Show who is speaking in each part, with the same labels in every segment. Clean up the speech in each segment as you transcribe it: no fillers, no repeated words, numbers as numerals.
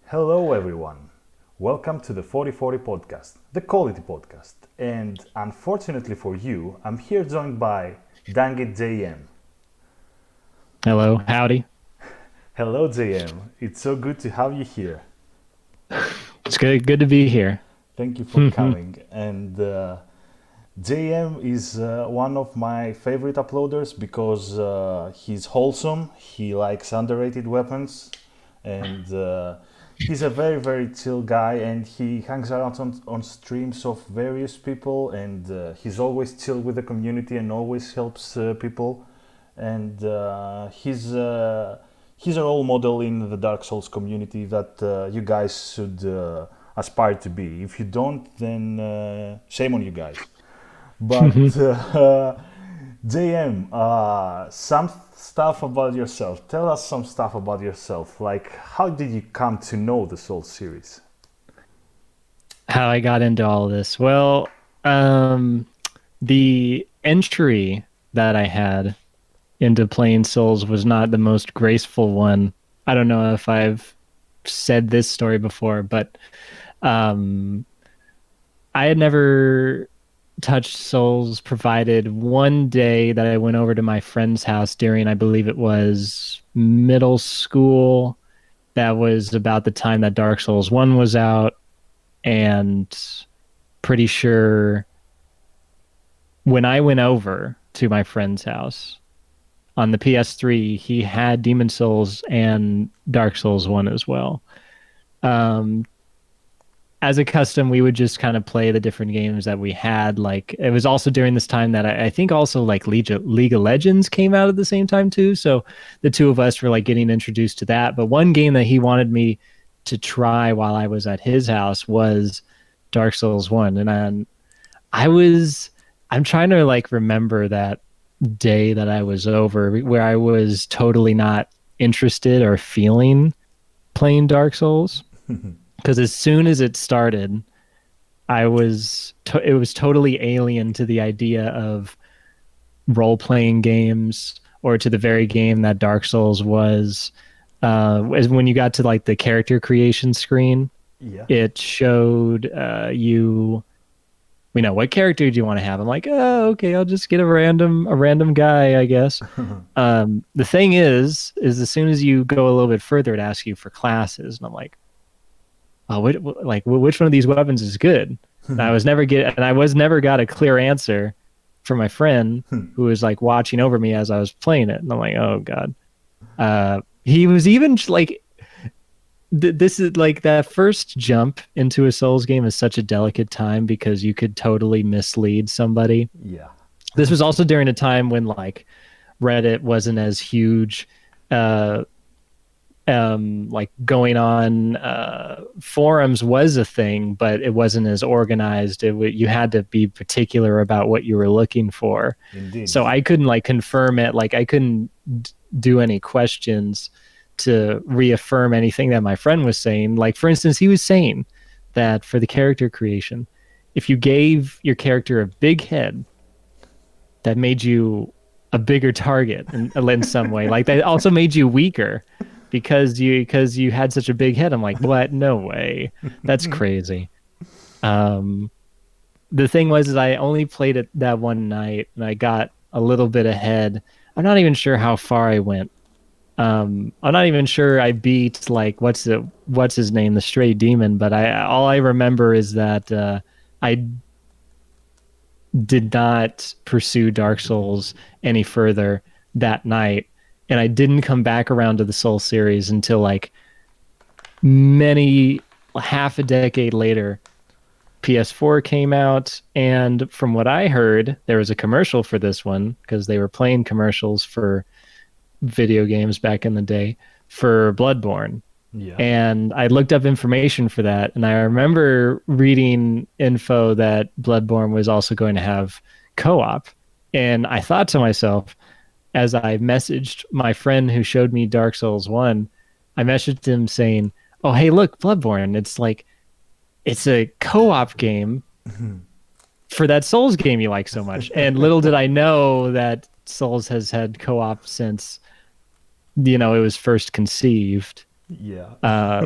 Speaker 1: Hello, everyone. Welcome to the 4040 podcast, the quality podcast. And unfortunately for you, I'm here joined by DangItJM.
Speaker 2: Hello, howdy.
Speaker 1: Hello, JM. It's so good to have you here.
Speaker 2: It's good to be here.
Speaker 1: Thank you for coming. And JM is one of my favorite uploaders because he's wholesome, he likes underrated weapons, and he's a very, very chill guy. And he hangs around on streams of various people, and he's always chill with the community and always helps people. And he's a role model in the Dark Souls community that you guys should aspire to be. If you don't, then shame on you guys. But JM, some stuff about yourself. Tell us some stuff about yourself. Like, how did you come to know the Soul series?
Speaker 2: How I got into all of this. Well, the entry that I had into playing Souls was not the most graceful one. I don't know if I've said this story before, but um, I had never touched Souls provided one day that I went over to my friend's house during, I believe it was middle school. That was about the time that Dark Souls 1 was out, and pretty sure when I went over to my friend's house on the PS3, he had Demon Souls and Dark Souls 1 as well. Um, as a custom, we would just kind of play the different games that we had. Like it was also during this time that I think also like League of Legends came out at the same time too. So the two of us were like getting introduced to that. But one game that he wanted me to try while I was at his house was Dark Souls 1. And I'm trying to like remember that day that I was over where I was totally not interested or feeling playing Dark Souls. Because as soon as it started, it was totally alien to the idea of role playing games or to the very game that Dark Souls was. As when you got to like the character creation screen,
Speaker 1: Yeah.
Speaker 2: it showed what character do you want to have? I'm like, oh, okay, I'll just get a random guy, I guess. The thing is as soon as you go a little bit further, it asks you for classes, and I'm like, which one of these weapons is good? And I was never got a clear answer from my friend who was like watching over me as I was playing it, and I'm like, oh god. He was even like, this is like that first jump into a Souls game is such a delicate time because you could totally mislead somebody.
Speaker 1: Yeah.
Speaker 2: This was also during a time when like Reddit wasn't as huge. Uh, like going on forums was a thing, but it wasn't as organized. You had to be particular about what you were looking for.
Speaker 1: Indeed.
Speaker 2: So I couldn't like confirm it. Like I couldn't do any questions to reaffirm anything that my friend was saying. Like for instance, he was saying that for the character creation, if you gave your character a big head, that made you a bigger target in some way. Like that also made you weaker because you had such a big head. I'm like, what? No way. That's crazy. Um, the thing was is I only played it that one night and I got a little bit ahead. I'm not even sure how far I went. I'm not even sure I beat like what's his name, the stray demon, but I all I remember is that I did not pursue Dark Souls any further that night, and I didn't come back around to the Soul series until like many half a decade later. PS4 came out, and from what I heard, there was a commercial for this one because they were playing commercials for video games back in the day for Bloodborne.
Speaker 1: Yeah.
Speaker 2: And I looked up information for that, and I remember reading info that Bloodborne was also going to have co-op. And I thought to myself, as I messaged my friend who showed me Dark Souls 1, I messaged him saying, "Oh, hey, look, Bloodborne. It's a co-op game for that Souls game you like so much." And little did I know that Souls has had co-op since it was first conceived.
Speaker 1: Yeah.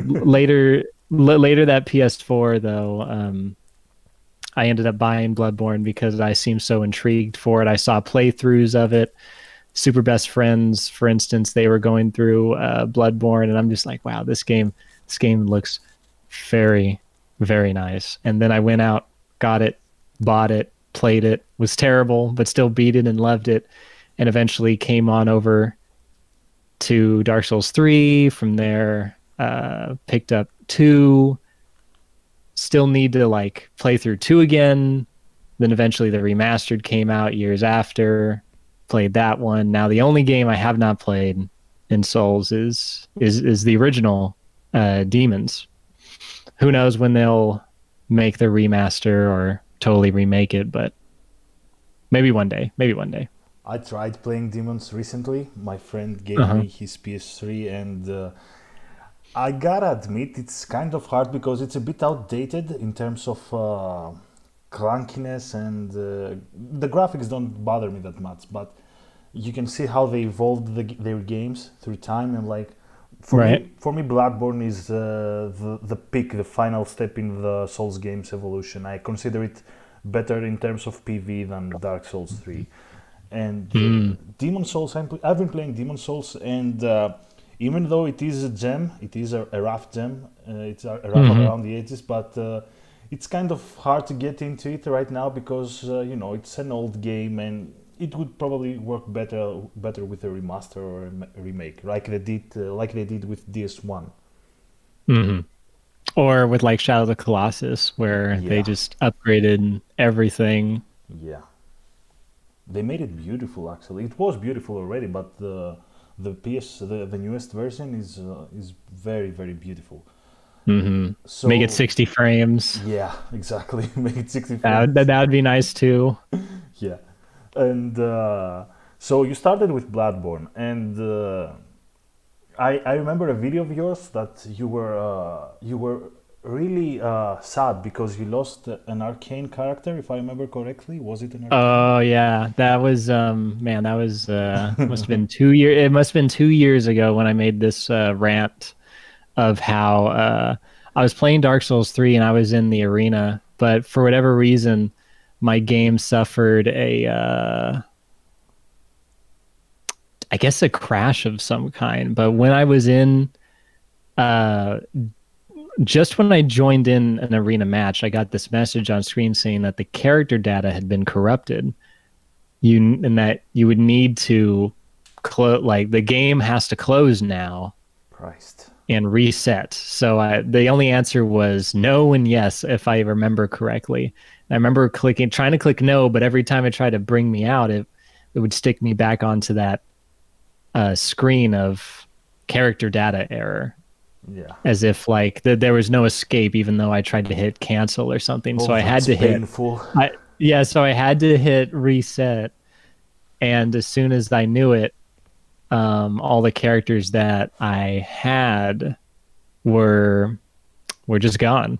Speaker 2: Later that PS4 though, I ended up buying Bloodborne because I seemed so intrigued for it. I saw playthroughs of it. Super Best Friends, for instance, they were going through Bloodborne, and I'm just like, wow, this game looks very, very nice. And then I went out, got it, bought it, played it, was terrible, but still beat it and loved it, and eventually came on over to Dark Souls 3. From there, picked up 2. Still need to like play through 2 again. Then eventually the remastered came out years after. Played that one. Now the only game I have not played in Souls is the original Demons. Who knows when they'll make the remaster or totally remake it, but maybe one day. Maybe one day.
Speaker 1: I tried playing Demons recently. My friend gave
Speaker 2: Uh-huh.
Speaker 1: me his PS3, and I gotta admit it's kind of hard because it's a bit outdated in terms of clunkiness, and the graphics don't bother me that much, but you can see how they evolved their games through time, and like
Speaker 2: Right.
Speaker 1: for me Bloodborne is the peak, the final step in the Souls games evolution. I consider it better in terms of PV than Dark Souls 3. And
Speaker 2: Mm.
Speaker 1: Demon Souls, I've been playing Demon Souls, and even though it is a gem, it is a rough gem. It's a rough
Speaker 2: Hmm.
Speaker 1: around the edges, but it's kind of hard to get into it right now because it's an old game, and it would probably work better with a remaster or a remake, like they did with DS1.
Speaker 2: Hmm. Or with like Shadow of the Colossus, where they
Speaker 1: Yeah,
Speaker 2: just upgraded everything.
Speaker 1: yeah. They made it beautiful. Actually, it was beautiful already, but the newest version is very very beautiful.
Speaker 2: Hmm. Make it
Speaker 1: So
Speaker 2: 60 frames.
Speaker 1: yeah, exactly. Make it 60 frames.
Speaker 2: That would be nice too.
Speaker 1: Yeah, and so you started with Bloodborne, and I remember a video of yours that you were really sad because you lost an arcane character. If I remember correctly, was it an arcane?
Speaker 2: Oh yeah, that was man, that was must have been 2 year. It must have been 2 years ago when I made this rant of how I was playing Dark Souls 3 and I was in the arena, but for whatever reason, my game suffered a I guess a crash of some kind. But when I was in uh just when I joined in an arena match, I got this message on screen saying that the character data had been corrupted. And that you would need to close, like the game has to close now
Speaker 1: Christ.
Speaker 2: and reset. So the only answer was no and yes, if I remember correctly. And I remember trying to click no, but every time it tried to bring me out, it would stick me back onto that screen of character data error,
Speaker 1: Yeah.
Speaker 2: as if like there was no escape, even though I tried to hit cancel or something. So
Speaker 1: Oh,
Speaker 2: I had
Speaker 1: that's
Speaker 2: to hit,
Speaker 1: painful.
Speaker 2: I yeah, so I had to hit reset, and as soon as I knew it, all the characters that I had were just gone,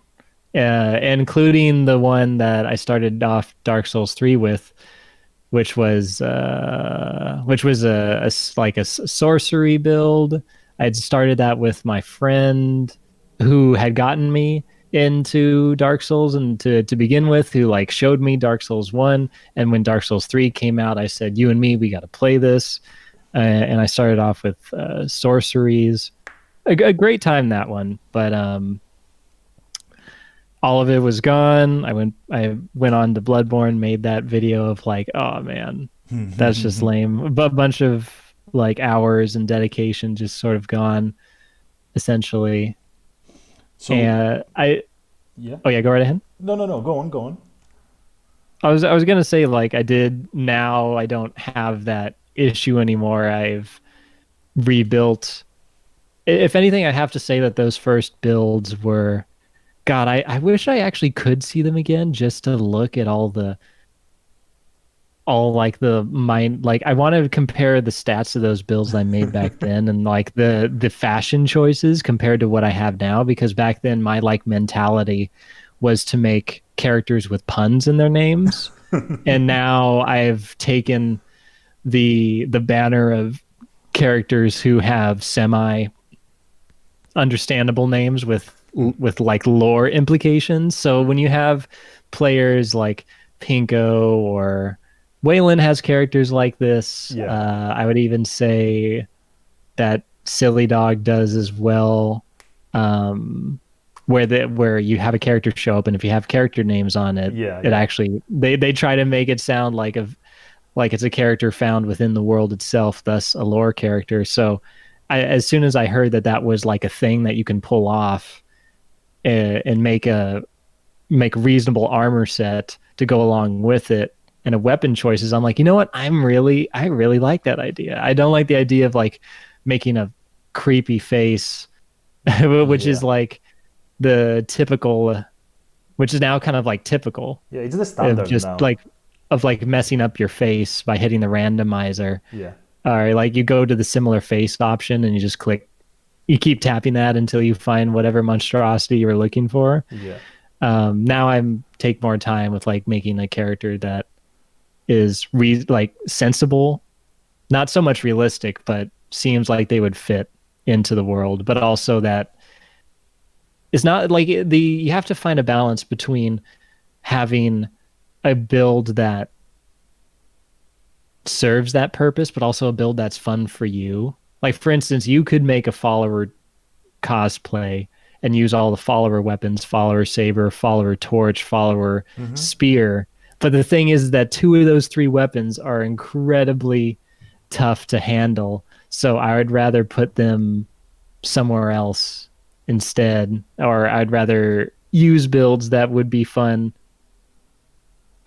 Speaker 2: including the one that I started off Dark Souls 3 with, which was like a sorcery build. I had started that with my friend who had gotten me into Dark Souls and to begin with, who like showed me Dark Souls 1, and when Dark Souls 3 came out, I said, "You and me, we got to play this." And I started off with sorceries. A great time, that one, but all of it was gone. I went on to Bloodborne, made that video of like, oh man, that's just lame. But a bunch of like hours and dedication just sort of gone essentially.
Speaker 1: So
Speaker 2: And I
Speaker 1: yeah.
Speaker 2: oh yeah, go right ahead.
Speaker 1: No, no, no. Go on, go on.
Speaker 2: I was gonna say like I did now I don't have that issue anymore. I've rebuilt. If anything, I have to say that those first builds were God, I wish I actually could see them again just to look at all like the mind like I want to compare the stats of those builds I made back then and like the fashion choices compared to what I have now, because back then my like mentality was to make characters with puns in their names, and now I've taken the banner of characters who have semi understandable names with like lore implications. So when you have players like Pinko or Waylon has characters like this,
Speaker 1: Yeah.
Speaker 2: I would even say that Silly Dog does as well. Where you have a character show up, and if you have character names on it,
Speaker 1: Yeah.
Speaker 2: it
Speaker 1: Yeah.
Speaker 2: actually they try to make it sound like it's a character found within the world itself, thus a lore character. So as soon as I heard that that was like a thing that you can pull off and make reasonable armor set to go along with it and a weapon choices, I'm like, you know what? I really like that idea. I don't like the idea of like making a creepy face, which is
Speaker 1: Yeah.
Speaker 2: like the typical, which is now kind of like typical
Speaker 1: Yeah. It's the
Speaker 2: of
Speaker 1: standard
Speaker 2: just
Speaker 1: now.
Speaker 2: like of like messing up your face by hitting the randomizer.
Speaker 1: Yeah.
Speaker 2: Or like you go to the similar face option and you just click, you keep tapping that until you find whatever monstrosity you were looking for.
Speaker 1: Yeah.
Speaker 2: Now I'm take more time with like making a character that is like sensible, not so much realistic, but seems like they would fit into the world, but also that it's not like you have to find a balance between having a build that serves that purpose, but also a build that's fun for you. Like for instance, you could make a follower cosplay and use all the follower weapons, follower saber, follower torch, follower
Speaker 1: Mm-hmm.
Speaker 2: spear. But the thing is that two of those three weapons are incredibly tough to handle. So I would rather put them somewhere else instead, or I'd rather use builds that would be fun.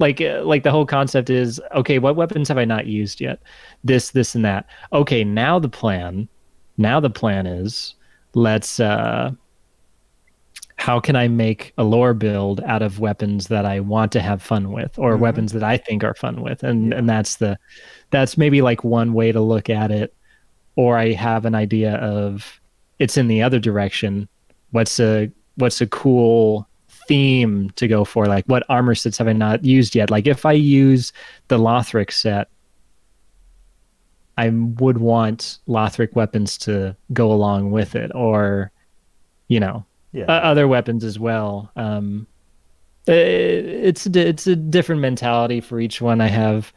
Speaker 2: Like the whole concept is, okay, what weapons have I not used yet? This, and that. Okay, now the plan is let's how can I make a lore build out of weapons that I want to have fun with or
Speaker 1: Mm-hmm.
Speaker 2: weapons that I think are fun with? And
Speaker 1: Yeah.
Speaker 2: and that's maybe like one way to look at it. Or I have an idea of it's in the other direction. What's a cool theme to go for? Like what armor sets have I not used yet? Like if I use the Lothric set, I would want Lothric weapons to go along with it, or you know,
Speaker 1: Yeah. Yeah.
Speaker 2: other weapons as well. It's a different mentality for each one. I have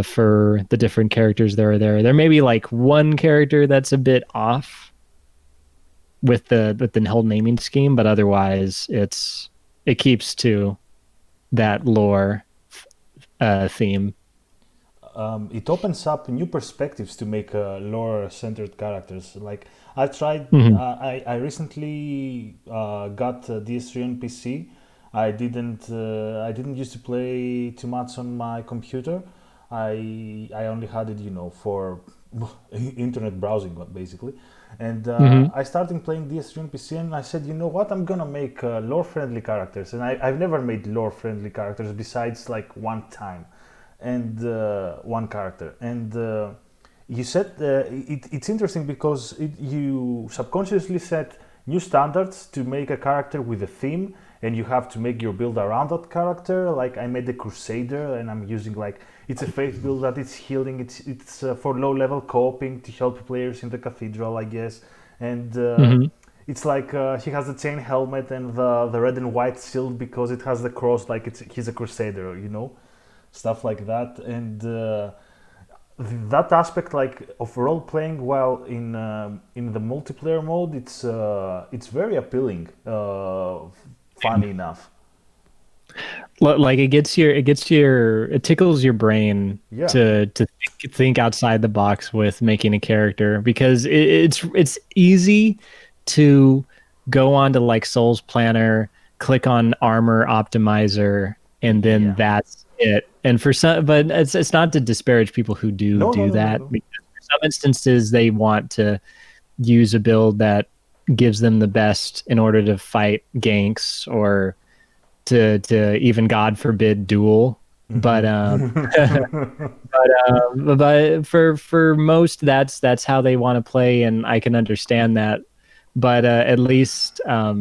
Speaker 2: for the different characters that are there. There may be like one character that's a bit off with the whole naming scheme, but otherwise it keeps to that lore theme.
Speaker 1: It opens up new perspectives to make lore-centered characters. Like I tried,
Speaker 2: Mhm.
Speaker 1: I recently got DS3 on PC. I didn't used to play too much on my computer. I only had it, for internet browsing, basically. And
Speaker 2: Mhm.
Speaker 1: I started playing DS3 on PC, and I said, you know what, I'm gonna make lore-friendly characters. And I've never made lore-friendly characters besides like one time and one character. And you said it's interesting because you subconsciously set new standards to make a character with a theme, and you have to make your build around that character. Like I made a crusader, and I'm using like it's a faith build that it's healing. It's for low level coping to help players in the cathedral, I guess. And
Speaker 2: Mhm.
Speaker 1: it's like he has the chain helmet and the red and white shield because it has the cross, like he's a crusader, stuff like that. And that aspect, like of role playing while in the multiplayer mode, it's very appealing, funny enough.
Speaker 2: Like it tickles your brain
Speaker 1: Yeah.
Speaker 2: to think outside the box with making a character, because it's easy to go on to like Souls Planner, click on armor optimizer, and then
Speaker 1: Yeah.
Speaker 2: that's it. And for some, but it's not to disparage people who
Speaker 1: No, no,
Speaker 2: do
Speaker 1: no, no,
Speaker 2: that,
Speaker 1: no.
Speaker 2: because for some instances they want to use a build that gives them the best in order to fight ganks or to even God forbid duel. But but for most that's how they want to play, and I can understand that. But at least for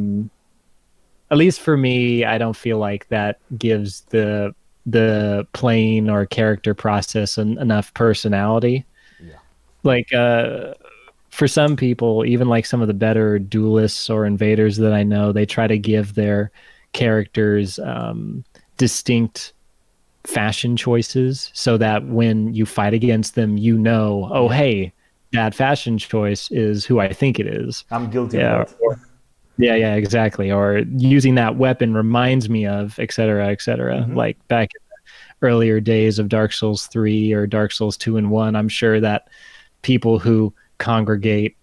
Speaker 2: me, I don't feel like that gives the playing or character process enough personality.
Speaker 1: Yeah.
Speaker 2: Like for some people, even like some of the better duelists or invaders that I know, they try to give their characters distinct fashion choices so that when you fight against them, you know, oh,
Speaker 1: Yeah,
Speaker 2: hey, that fashion choice is who I think it is.
Speaker 1: I'm guilty of
Speaker 2: Yeah.
Speaker 1: that.
Speaker 2: Yeah, yeah, exactly. Or using that weapon reminds me of, et cetera, et cetera.
Speaker 1: Hmm.
Speaker 2: Like back in the earlier days of Dark Souls 3 or Dark Souls 2 and 1, I'm sure that people who congregate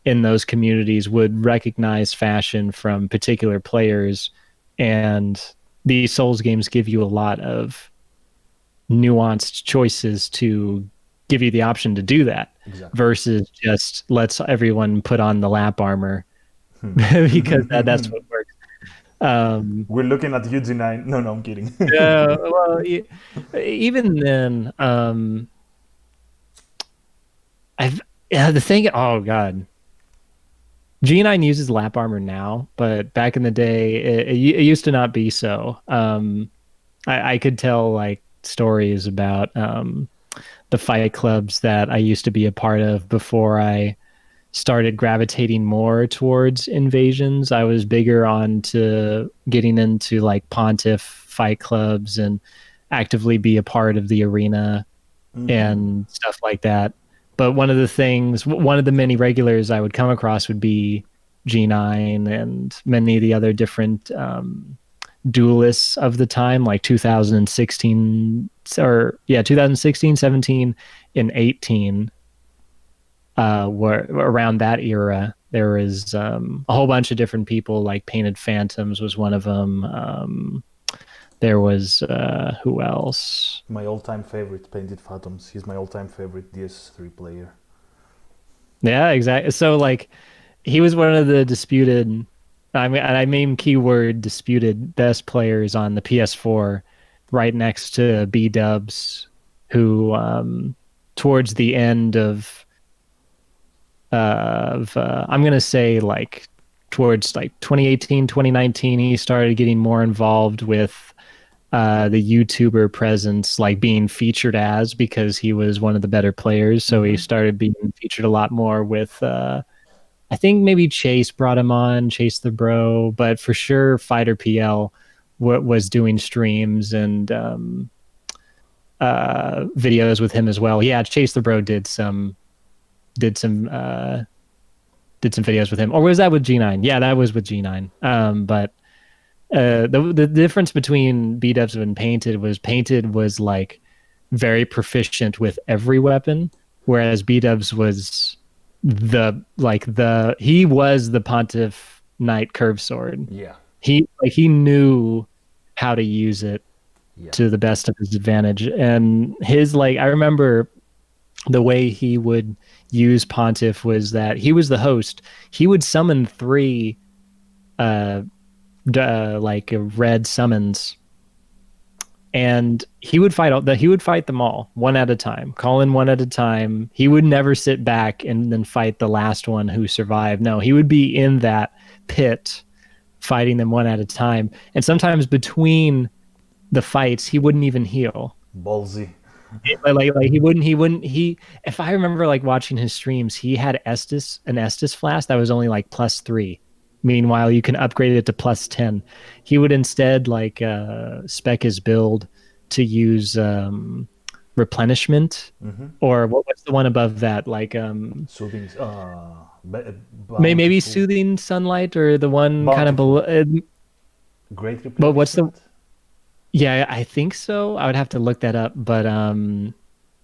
Speaker 2: in those communities would recognize fashion from particular players. And these Souls games give you a lot of nuanced choices to give you the option to do that
Speaker 1: Exactly.
Speaker 2: versus just let's everyone put on the lap armor because that's what works.
Speaker 1: We're looking at you, G9. No, no, I'm kidding.
Speaker 2: Well, even then, I've yeah, the thing. Oh God, G9 uses lap armor now, but back in the day, it used to not be so. I could tell like stories about the fight clubs that I used to be a part of before I started gravitating more towards invasions. I was bigger on to getting into like Pontiff fight clubs and actively be a part of the arena and stuff like that. But one of the many regulars I would come across would be G9 and many of the other different duelists of the time, like 2016 or yeah, 2016, 17, and 18 were around that era. There was a whole bunch of different people, like Painted Phantoms was one of them. There was who else?
Speaker 1: My all-time favorite, Painted Phantoms. He's my all-time favorite DS3 player.
Speaker 2: Yeah, exactly. So like he was one of the disputed, I mean keyword disputed best players on the PS4, right next to B Dubs, who towards the end I'm gonna say like towards like 2018, 2019, he started getting more involved with the YouTuber presence, like being featured as because he was one of the better players. So he started being featured a lot more with I think maybe Chase brought him on, Chase the Bro, but for sure Fighter PL was doing streams and videos with him as well. Yeah, Chase the Bro did some did some videos with him, or was that with G9? Yeah, that was with G9. But the difference between B Dubs and Painted was like very proficient with every weapon, whereas B Dubs was he was the Pontiff Knight curve sword.
Speaker 1: Yeah,
Speaker 2: He knew how to use it
Speaker 1: yeah.
Speaker 2: to the best of his advantage, and his like I remember the way he would use Pontiff was that he was the host. He would summon three uh, like red summons, and he would fight them all one at a time, call in one at a time. He would never sit back and then fight the last one who survived. No, he would be in that pit fighting them one at a time, and sometimes between the fights he wouldn't even heal.
Speaker 1: Ballsy.
Speaker 2: Like he if I remember like watching his streams, he had an Estus flask that was only like +3. Meanwhile, you can upgrade it to +10. He would instead like spec his build to use replenishment, or what's the one above that? Like
Speaker 1: Soothing.
Speaker 2: maybe
Speaker 1: Bountiful.
Speaker 2: soothing sunlight, or the one kind of
Speaker 1: Bountiful.
Speaker 2: below.
Speaker 1: Great
Speaker 2: But what's the
Speaker 1: replenishment.
Speaker 2: Yeah, I think so. I would have to look that up, but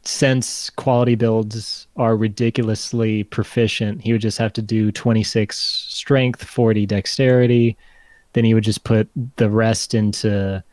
Speaker 2: since quality builds are ridiculously proficient, he would just have to do 26 strength, 40 dexterity. Then he would just put the rest into,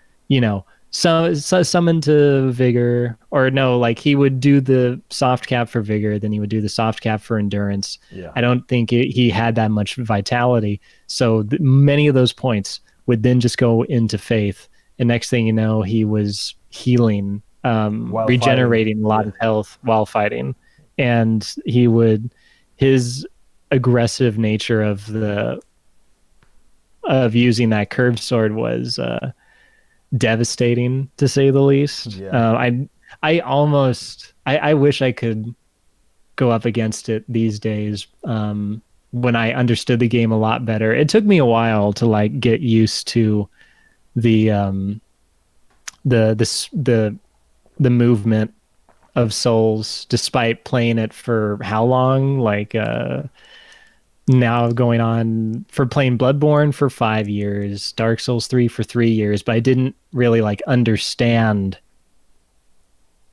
Speaker 2: summon to vigor, or no, like he would do the soft cap for vigor, then he would do the soft cap for endurance.
Speaker 1: Yeah.
Speaker 2: I don't think he had that much vitality. So many of those points would then just go into faith. And next thing you know, he was healing,
Speaker 1: While fighting.
Speaker 2: regenerating a lot
Speaker 1: Yeah.
Speaker 2: of health while fighting. And his aggressive nature of using that curved sword was devastating, to say the least.
Speaker 1: Yeah.
Speaker 2: I wish I could go up against it these days. When I understood the game a lot better, it took me a while to like get used to the this the movement of Souls, despite playing it for how long? Like now going on for playing Bloodborne for 5 years, Dark Souls 3 for 3 years, but I didn't really like understand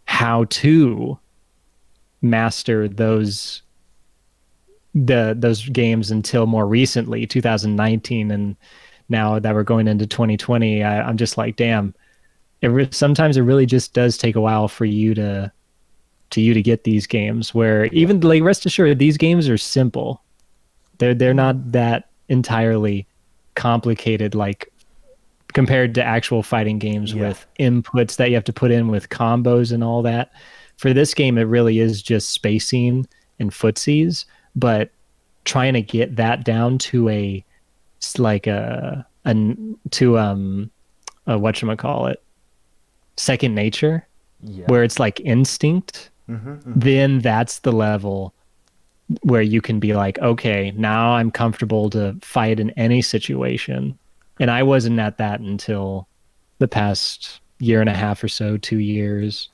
Speaker 2: how to master those games until more recently, 2019, and now that we're going into 2020, I'm just like, damn. Sometimes it really just does take a while for you to get these games. Where
Speaker 1: Yeah.
Speaker 2: even like rest assured, these games are simple. They're not that entirely complicated, like compared to actual fighting games
Speaker 1: Yeah.
Speaker 2: with inputs that you have to put in with combos and all that. For this game, it really is just spacing and footsies, but trying to get that down to a like a to whatchamacallit, second nature,
Speaker 1: Yeah.
Speaker 2: where it's like instinct, then that's the level where you can be like, okay, now I'm comfortable to fight in any situation. And I wasn't at that until the past year and a half or so, 2 years.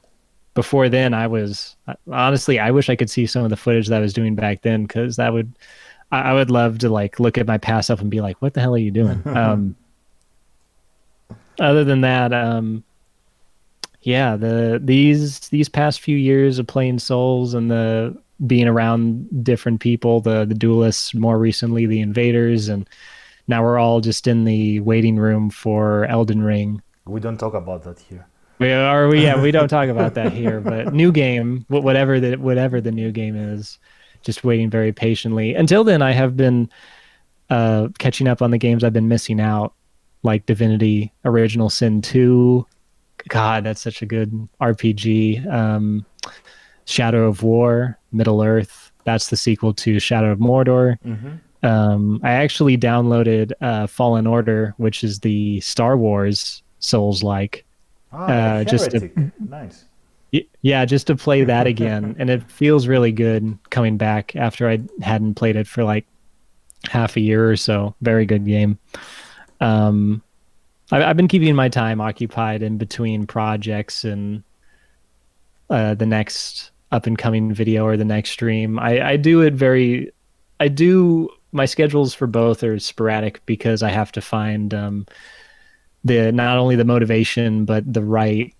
Speaker 2: Before then, I was honestly, I wish I could see some of the footage that I was doing back then, because I would love to like look at my past self and be like, what the hell are you doing? Other than that, yeah, these past few years of playing Souls and the being around different people, the duelists, more recently the invaders, and now we're all just in the waiting room for Elden Ring.
Speaker 1: We don't talk about that here.
Speaker 2: We don't talk about that here, but new game, whatever the new game is, just waiting very patiently. Until then, I have been catching up on the games I've been missing out, like Divinity Original Sin 2. God, that's such a good RPG. Shadow of War, Middle Earth. That's the sequel to Shadow of Mordor. I actually downloaded Fallen Order, which is the Star Wars Souls-like. Just to,
Speaker 1: Heretic. Nice.
Speaker 2: yeah, just to play that again, and it feels really good coming back after I hadn't played it for like half a year or so. Very good game. I've been keeping my time occupied in between projects and the next up and coming video or the next stream. I do it very. I do my schedules for both are sporadic because I have to find the not only the motivation but the right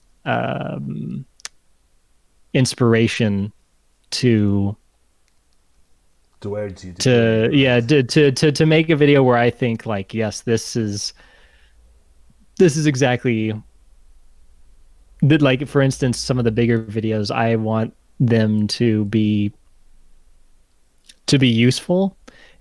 Speaker 2: inspiration to
Speaker 1: urge you
Speaker 2: to yeah to make a video where I think like, yes, this is exactly like, for instance, some of the bigger videos, I want them to be useful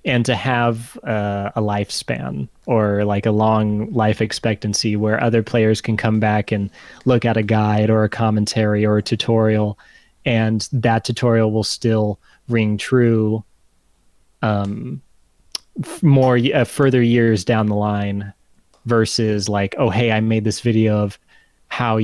Speaker 2: and to have a lifespan or like a long life expectancy where other players can come back and look at a guide or a commentary or a tutorial, and that tutorial will still ring true further years down the line, versus like, oh, hey, I made this video of how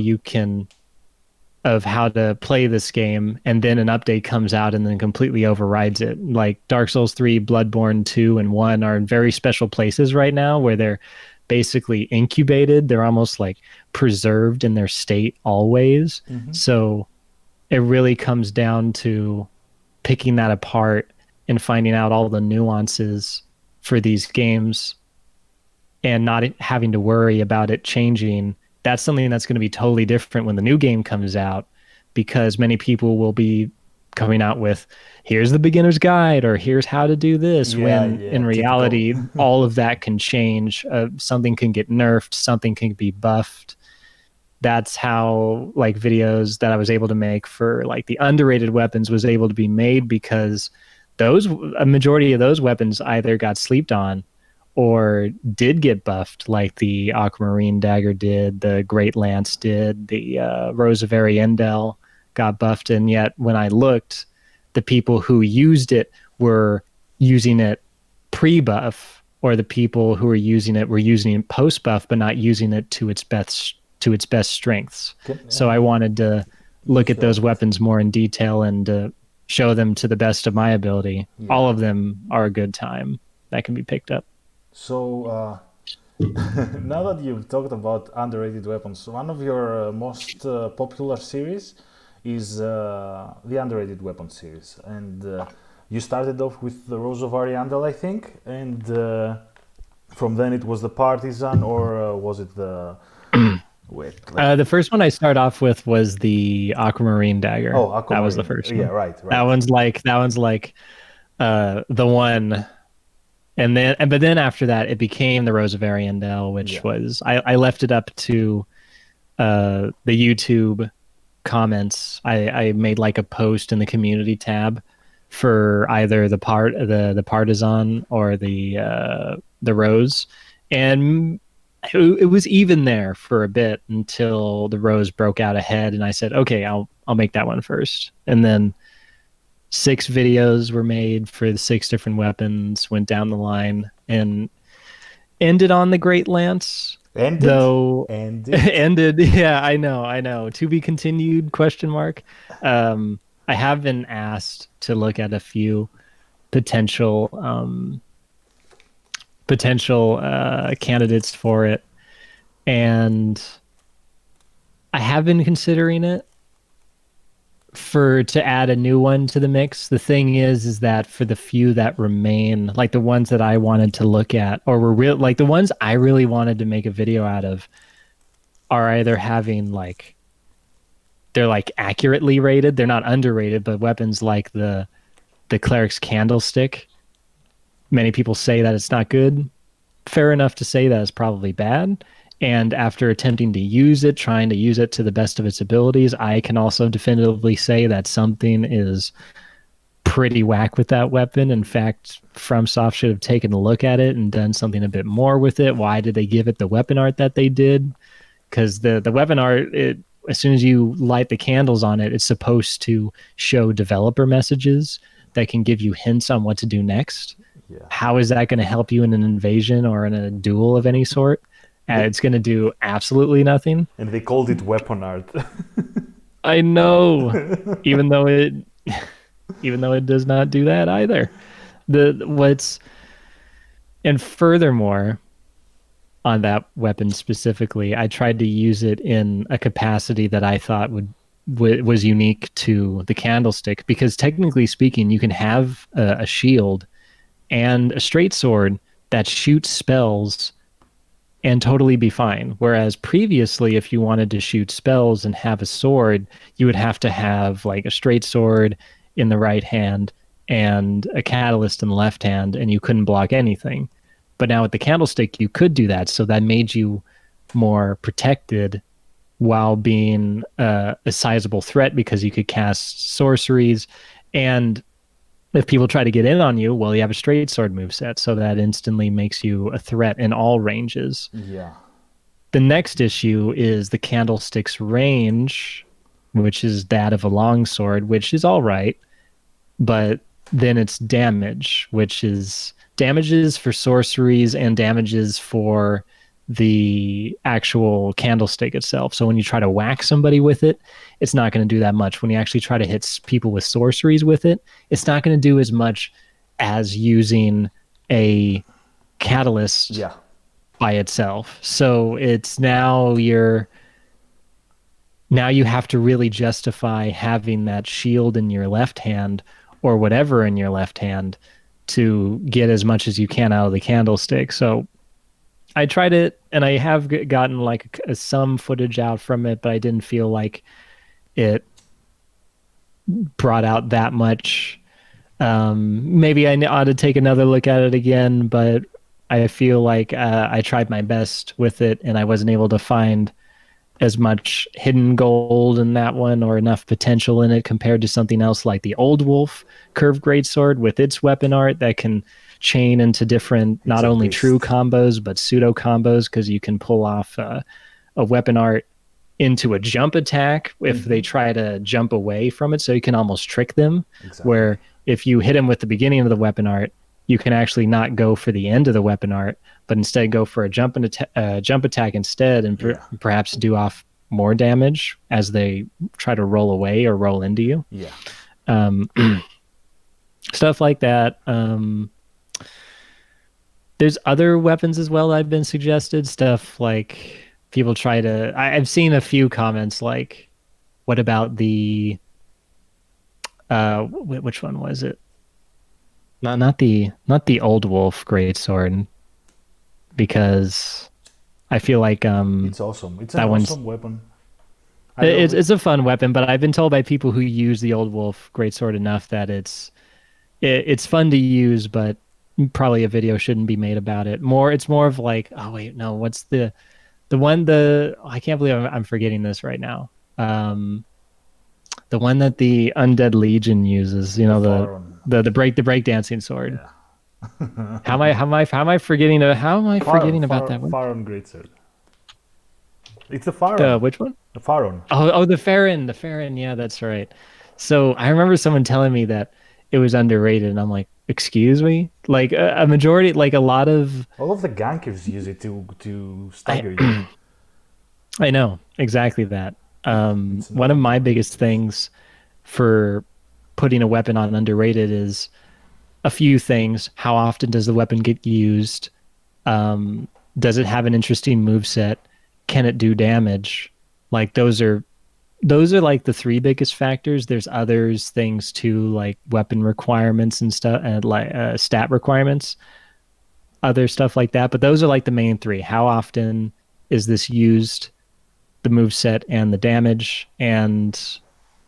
Speaker 2: to play this game, and then an update comes out and then completely overrides it. Like Dark Souls 3, Bloodborne 2, and 1 are in very special places right now where they're basically incubated. They're almost like preserved in their state always. So it really comes down to picking that apart and finding out all the nuances for these games and not having to worry about it changing. That's something that's going to be totally different when the new game comes out, because many people will be coming out with, here's the beginner's guide, or here's how to do this, when in reality, all of that can change. Something can get nerfed, something can be buffed. That's how like videos that I was able to make for like the underrated weapons was able to be made, because a majority of those weapons either got sleeped on or did get buffed, like the Aquamarine Dagger did, the Great Lance did, the Rose of Ariendel got buffed, and yet when I looked, the people who used it were using it pre-buff, or the people who were using it post-buff, but not using it to its best strengths. So I wanted to look at those weapons more in detail and show them to the best of my ability. All
Speaker 1: Yeah.
Speaker 2: of them are a good time that can be picked up.
Speaker 1: So now that you've talked about underrated weapons, one of your most popular series is the underrated weapon series, and you started off with the Rose of Ariandel, I think, and from then it was the Partisan, or was it the wait?
Speaker 2: The first one I start off with was the Aquamarine dagger.
Speaker 1: Oh,
Speaker 2: That was the
Speaker 1: Aquamarine.
Speaker 2: first
Speaker 1: Yeah,
Speaker 2: one.
Speaker 1: right,
Speaker 2: That
Speaker 1: right.
Speaker 2: one's like the one. But then after that, it became the Rose of Ariandel, which
Speaker 1: Yeah,
Speaker 2: was I left it up to the YouTube comments. I made like a post in the community tab for either the partisan or the rose, and it was even there for a bit until the rose broke out ahead, and I said, okay, I'll make that one first, and then 6 videos were made for the 6 different weapons, went down the line, and ended on the Great Lance,
Speaker 1: ended,
Speaker 2: though.
Speaker 1: ended.
Speaker 2: Ended. Yeah, I know. To be continued, question mark. I have been asked to look at a few potential candidates for it, and I have been considering it for to add a new one to the mix. The thing is that for the few that remain, like the ones that I wanted to look at, or were real, like the ones I really wanted to make a video out of, are either having like they're like accurately rated, they're not underrated, but weapons like the cleric's candlestick, many people say that it's not good. Fair enough to say that it's probably bad. And after attempting to use it, trying to use it to the best of its abilities, I can also definitively say that something is pretty whack with that weapon. In fact, FromSoft should have taken a look at it and done something a bit more with it. Why did they give it the weapon art that they did? Because the weapon art, as soon as you light the candles on it, it's supposed to show developer messages that can give you hints on what to do next.
Speaker 1: Yeah.
Speaker 2: How is that going to help you in an invasion or in a duel of any sort? It's going to do absolutely nothing.
Speaker 1: And they called it weapon art.
Speaker 2: I know, even though it does not do that either. The what's and furthermore, on that weapon specifically, I tried to use it in a capacity that I thought was unique to the candlestick, because technically speaking, you can have a shield and a straight sword that shoots spells and totally be fine. Whereas previously, if you wanted to shoot spells and have a sword, you would have to have like a straight sword in the right hand and a catalyst in the left hand, and you couldn't block anything. But now with the candlestick, you could do that. So that made you more protected while being a sizable threat, because you could cast sorceries. And if people try to get in on you, well, you have a straight sword moveset, so that instantly makes you a threat in all ranges.
Speaker 1: Yeah.
Speaker 2: The next issue is the candlestick's range, which is that of a longsword, which is all right, but then it's damage, which is damages for sorceries and damages for the actual candlestick itself. So when you try to whack somebody with it, it's not going to do that much. When you actually try to hit people with sorceries with it, it's not going to do as much as using a catalyst by itself. So it's now you have to really justify having that shield in your left hand or whatever in your left hand to get as much as you can out of the candlestick. So I tried it, and I have gotten like some footage out from it, but I didn't feel like it brought out that much. Maybe I ought to take another look at it again, but I feel like I tried my best with it, and I wasn't able to find as much hidden gold in that one or enough potential in it compared to something else like the Old Wolf Curved Greatsword with its weapon art that can chain into different, not only true combos, but pseudo combos, because you can pull off a weapon art into a jump attack if they try to jump away from it. So you can almost trick them, where if you hit them with the beginning of the weapon art, you can actually not go for the end of the weapon art, but instead go for a jump attack instead, and perhaps do off more damage as they try to roll away or roll into you.
Speaker 1: Yeah.
Speaker 2: Um, stuff like that. There's other weapons as well that I've been suggested. Stuff like people try to. I've seen a few comments like, "What about the which one was it? Not the old wolf greatsword because I feel like
Speaker 1: It's awesome. It's an
Speaker 2: that one's
Speaker 1: awesome weapon. I love it.
Speaker 2: it's a fun weapon, but I've been told by people who use the old wolf greatsword enough that it's fun to use, but probably a video shouldn't be made about it. It's more of like, oh wait, no, what's the one I can't believe I'm forgetting this right now. The one that the Undead Legion uses,
Speaker 1: The Faron.
Speaker 2: the break dancing sword.
Speaker 1: Yeah.
Speaker 2: How am I forgetting about that one?
Speaker 1: Faron Greatsword. It's a
Speaker 2: The
Speaker 1: Faron.
Speaker 2: which one?
Speaker 1: The Faron.
Speaker 2: Oh, the Farron. Yeah, that's right. So I remember someone telling me that it was underrated, and I'm like, excuse me? Like a majority, like a lot of,
Speaker 1: All of the gankers use it to
Speaker 2: I,
Speaker 1: stagger you.
Speaker 2: I know exactly that.
Speaker 1: It's
Speaker 2: One of
Speaker 1: annoying.
Speaker 2: my biggest things for putting a weapon on underrated is a few things. How often does the weapon get used? Um, does it have an interesting move set? Can it do damage? Like those are like the three biggest factors. There's others things too, like weapon requirements and stuff, and like stat requirements, other stuff like that. But those are like the main three. How often is this used? The move set and the damage, and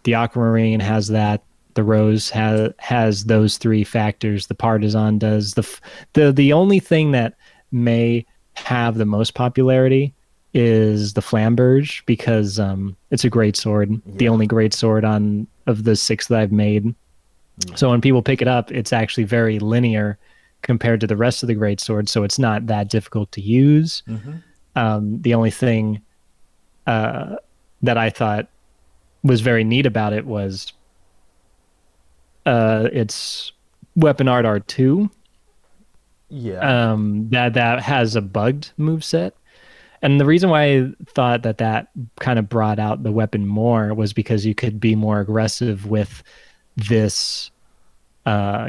Speaker 2: the Aquamarine has that. The Rose has those three factors. The Partisan does. The only thing that may have the most popularity is the Flamberge because it's a great sword. The
Speaker 1: Yeah.
Speaker 2: only great sword on of the six that I've made.
Speaker 1: Yeah.
Speaker 2: So when people pick it up, it's actually very linear compared to the rest of the great swords. So it's not that difficult to use.
Speaker 1: Mm-hmm.
Speaker 2: The only thing that I thought was very neat about it was its weapon art R2
Speaker 1: Yeah.
Speaker 2: that has a bugged move set. And the reason why I thought that kind of brought out the weapon more was because you could be more aggressive with this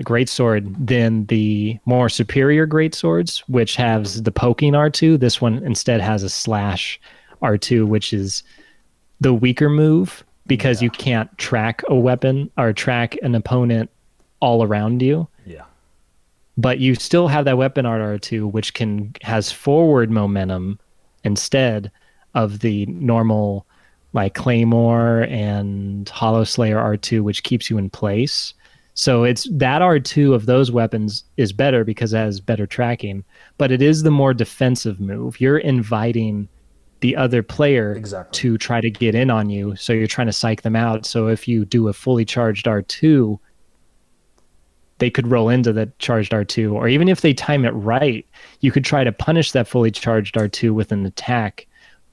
Speaker 2: great sword than the more superior great swords, which has the poking R2. This one instead has a slash R2, which is the weaker move because
Speaker 1: Yeah.
Speaker 2: you can't track a weapon or track an opponent all around you.
Speaker 1: Yeah.
Speaker 2: But you still have that weapon art R2, which has forward momentum instead of the normal like Claymore and Hollow Slayer R2, which keeps you in place. So it's that R2 of those weapons is better because it has better tracking, but it is the more defensive move. You're inviting the other player
Speaker 1: Exactly.
Speaker 2: to try to get in on you. So you're trying to psych them out. So if you do a fully charged R2, they could roll into that charged R2. Or even if they time it right, you could try to punish that fully charged R2 with an attack.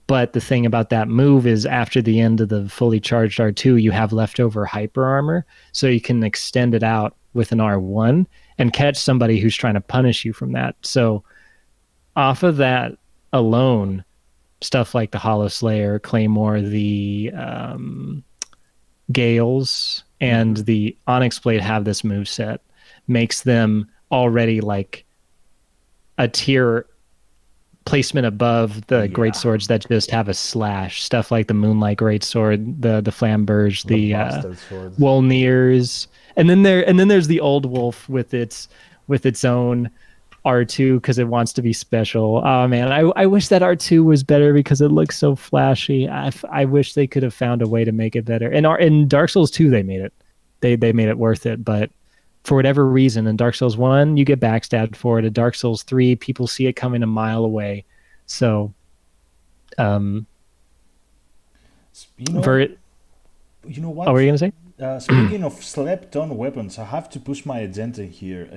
Speaker 2: But the thing about that move is after the end of the fully charged R2, you have leftover hyper armor. So you can extend it out with an R1 and catch somebody who's trying to punish you from that. So off of that alone, stuff like the Hollow Slayer, Claymore, the Gales, and
Speaker 1: Mm-hmm.
Speaker 2: the Onyx Blade have this move set, makes them already like a tier placement above the great
Speaker 1: Yeah.
Speaker 2: swords that just have a slash. Stuff like the Moonlight Great Sword, the Flamberge,
Speaker 1: The
Speaker 2: the
Speaker 1: Bastard Sword.
Speaker 2: Wolnirs, and then there's the Old Wolf with its own R2 because it wants to be special. Oh man, I wish that R2 was better because it looks so flashy. I wish they could have found a way to make it better. And in Dark Souls 2 they made it. They made it worth it, but for whatever reason in Dark Souls 1 you get backstabbed for it. In Dark Souls 3 people see it coming a mile away. So um
Speaker 1: You know,
Speaker 2: for
Speaker 1: you know
Speaker 2: oh, what
Speaker 1: what?
Speaker 2: were you going to say?
Speaker 1: Speaking of slept-on weapons, I have to push my agenda here,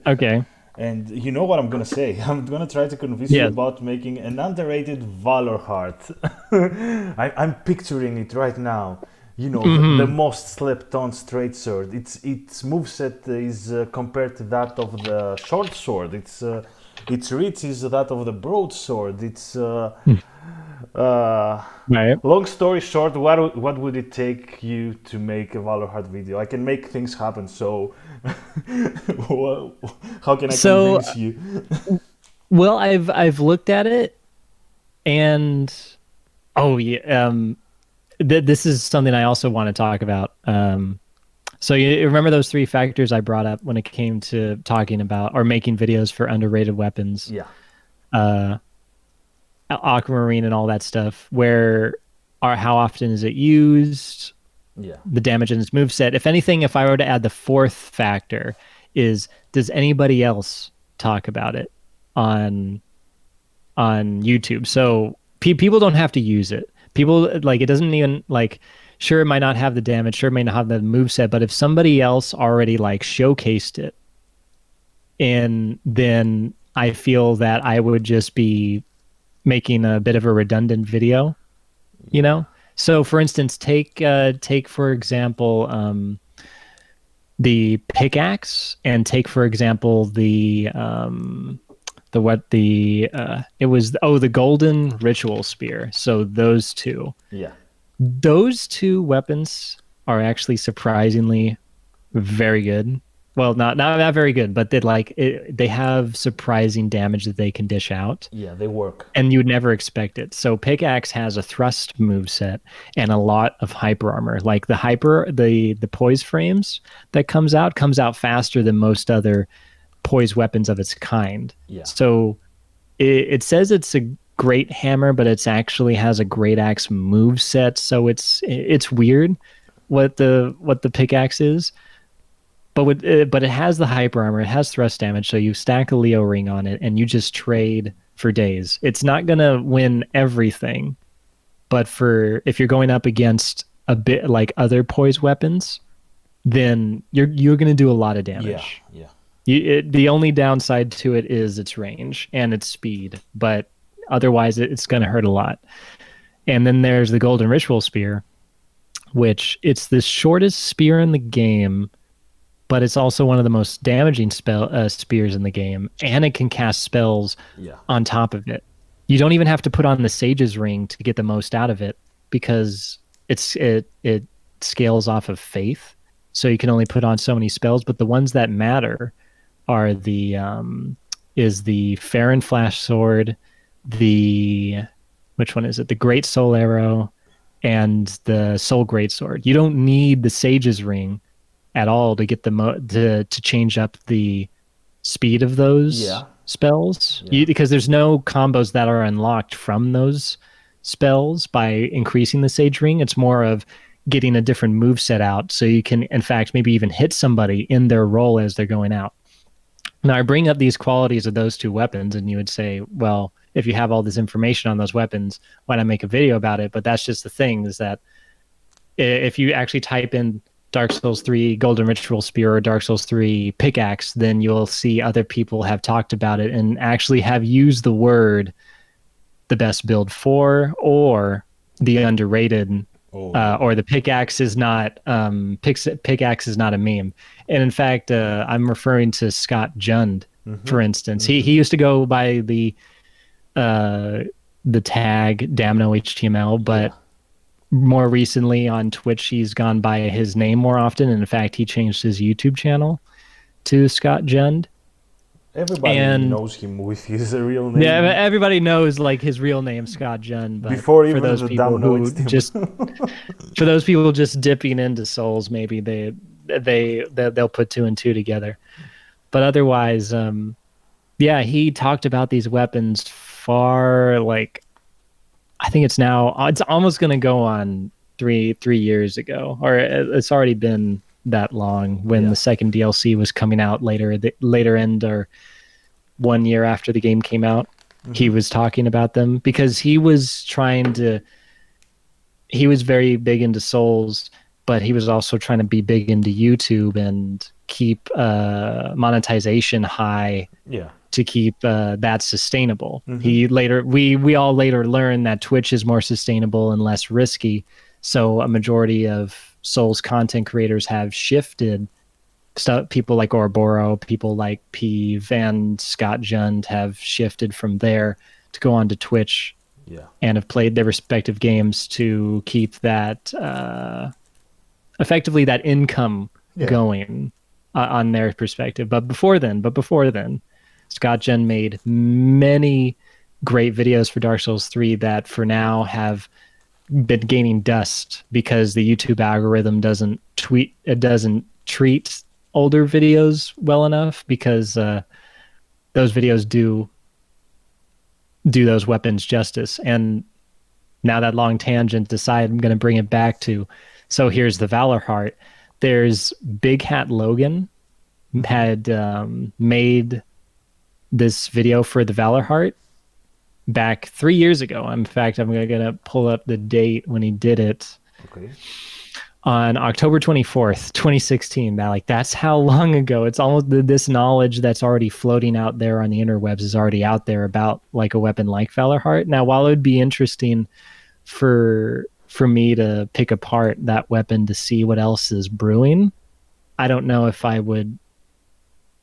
Speaker 2: Okay.
Speaker 1: and you know what I'm gonna say. I'm gonna try to convince you
Speaker 2: Yeah.
Speaker 1: about making an underrated Valor Heart. I'm picturing it right now. You know, the
Speaker 2: Mhm.
Speaker 1: most slept-on straight sword. Its moveset is compared to that of the short sword. Its reach is that of the broadsword. Uh,
Speaker 2: Right.
Speaker 1: Long story short, what would it take you to make a Valorant video? I can make things happen. So, how can I
Speaker 2: So,
Speaker 1: convince you?
Speaker 2: well, I've looked at it, and oh yeah, this is something I also want to talk about. So you remember those three factors I brought up when it came to talking about or making videos for underrated weapons,
Speaker 1: Yeah,
Speaker 2: uh, aquamarine and all that stuff. Where are how often is it used?
Speaker 1: yeah,
Speaker 2: The damage in its moveset. If anything, if I were to add the fourth factor, is does anybody else talk about it on YouTube? So people don't have to use it. People like it doesn't even like. Sure, it might not have the damage. Sure, it may not have the moveset. But if somebody else already like showcased it, and then I feel that I would just be making a bit of a redundant video, you
Speaker 1: yeah,
Speaker 2: know. So, for instance, take for example the pickaxe, and take for example the what the it was the golden ritual spear. So
Speaker 1: yeah,
Speaker 2: those two weapons are actually surprisingly very good. Well, not very good, but they have surprising damage that they can dish out,
Speaker 1: yeah. They work.
Speaker 2: and you would never expect it. So pickaxe has a thrust move set and a lot of hyper armor. Like the poise frames that comes out faster than most other poise weapons of its kind.
Speaker 1: Yeah,
Speaker 2: So it says it's a great hammer, but it's actually has a great axe move set. So it's weird what the pickaxe is. But it has the hyper armor, it has thrust damage, so you stack a Leo ring on it and you just trade for days. It's not gonna win everything, but for if you're going up against a bit like other poise weapons, then you're gonna do a lot of
Speaker 1: yeah,
Speaker 2: damage.
Speaker 1: yeah,
Speaker 2: The only downside to it is its range and its speed, but otherwise it's gonna hurt a lot. And then there's the Golden Ritual Spear, which it's the shortest spear in the game, but it's also one of the most damaging spears in the game, and it can cast spells
Speaker 1: yeah,
Speaker 2: on top of it. You don't even have to put on the Sage's Ring to get the most out of it because it scales off of faith, so you can only put on so many spells. But the ones that matter are the is the Farron Flash Sword, the which one is it? The Great Soul Arrow, and the Soul Great Sword. You don't need the Sage's Ring at all to get to change up the speed of those
Speaker 1: yeah,
Speaker 2: spells,
Speaker 1: yeah,
Speaker 2: because there's no combos that are unlocked from those spells by increasing the Sage Ring. It's more of getting a different move set out so you can in fact maybe even hit somebody in their roll as they're going out. Now I bring up these qualities of those two weapons and you would say, well, if you have all this information on those weapons, why not make a video about it? But that's just the thing, is that if you actually type in Dark Souls 3 Golden Ritual Spear or Dark Souls 3 Pickaxe, then you'll see other people have talked about it and actually have used the word the best build for, or the underrated,
Speaker 1: oh,
Speaker 2: or the pickaxe is not pickaxe is not a meme. And in fact, I'm referring to Scott Jund,
Speaker 1: mm-hmm,
Speaker 2: for instance.
Speaker 1: mm-hmm,
Speaker 2: He used to go by uh, the tag DamnoHTML,
Speaker 1: yeah.
Speaker 2: but more recently on Twitch, he's gone by his name more often. And in fact, he changed his YouTube channel to Scott Jund.
Speaker 1: Everybody
Speaker 2: And
Speaker 1: knows him with his real
Speaker 2: yeah,
Speaker 1: name
Speaker 2: everybody knows like his real name, Scott Jund. But
Speaker 1: before
Speaker 2: for
Speaker 1: even
Speaker 2: those
Speaker 1: the
Speaker 2: people
Speaker 1: damn know
Speaker 2: who
Speaker 1: it's him.
Speaker 2: just for those people just dipping into Souls, maybe they'll put two and two together. But otherwise, yeah, he talked about these weapons far like I think it's almost going to go on three years ago, or it's already been that long when
Speaker 1: Yeah,
Speaker 2: the second DLC was coming out later, the later end or 1 year after the game came out. He
Speaker 1: mm-hmm,
Speaker 2: was talking about them because he was very big into Souls, but he was also trying to be big into YouTube and keep monetization high
Speaker 1: yeah,
Speaker 2: to keep that sustainable.
Speaker 1: mm-hmm,
Speaker 2: We all later learned that Twitch is more sustainable and less risky. So a majority of Souls content creators have shifted. So people like Orboro, people like Peeve and Scott Jund have shifted from there to go on to Twitch
Speaker 1: Yeah.
Speaker 2: and have played their respective games to keep that effectively that income
Speaker 1: Yeah.
Speaker 2: going on their perspective. But before then, Scott Gen made many great videos for Dark Souls 3 that for now have been gaining dust because the YouTube algorithm doesn't treat older videos well enough because those videos do those weapons justice. And now that long tangent aside, I'm going to bring it back to, so here's the Valor Heart. There's Big Hat Logan had made this video for the Valor Heart back 3 years ago. In fact, I'm going to pull up the date when he did it
Speaker 1: Okay.
Speaker 2: on October 24th, 2016. That's how long ago. It's almost this knowledge that's already floating out there on the interwebs is already out there about like a weapon like Valor Heart. Now, while it would be interesting for me to pick apart that weapon to see what else is brewing, I don't know if I would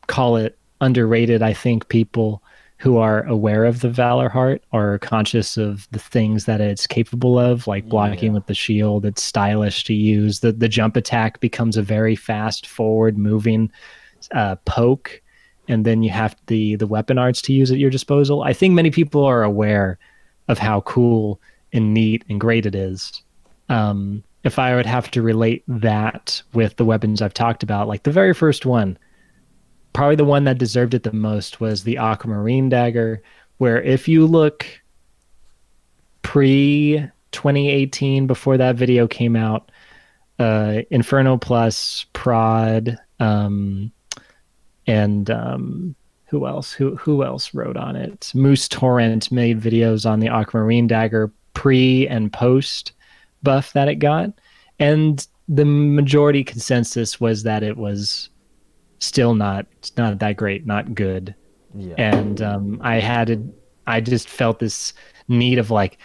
Speaker 2: call it underrated. I think people who are aware of the Valor Heart are conscious of the things that it's capable of, like blocking
Speaker 1: Yeah.
Speaker 2: with the shield. It's stylish to use. The jump attack becomes a very fast forward moving poke, and then you have the weapon arts to use at your disposal. I think many people are aware of how cool and neat and great it is. If I would have to relate that with the weapons I've talked about, like the very first one, probably the one that deserved it the most was the Aquamarine Dagger, where if you look pre 2018, before that video came out, Inferno Plus, Prod, and who else? Who else wrote on it? Moose Torrent made videos on the Aquamarine Dagger pre and post buff that it got, and the majority consensus was that it was still not that great, not good.
Speaker 1: Yeah.
Speaker 2: And I just felt this need of like,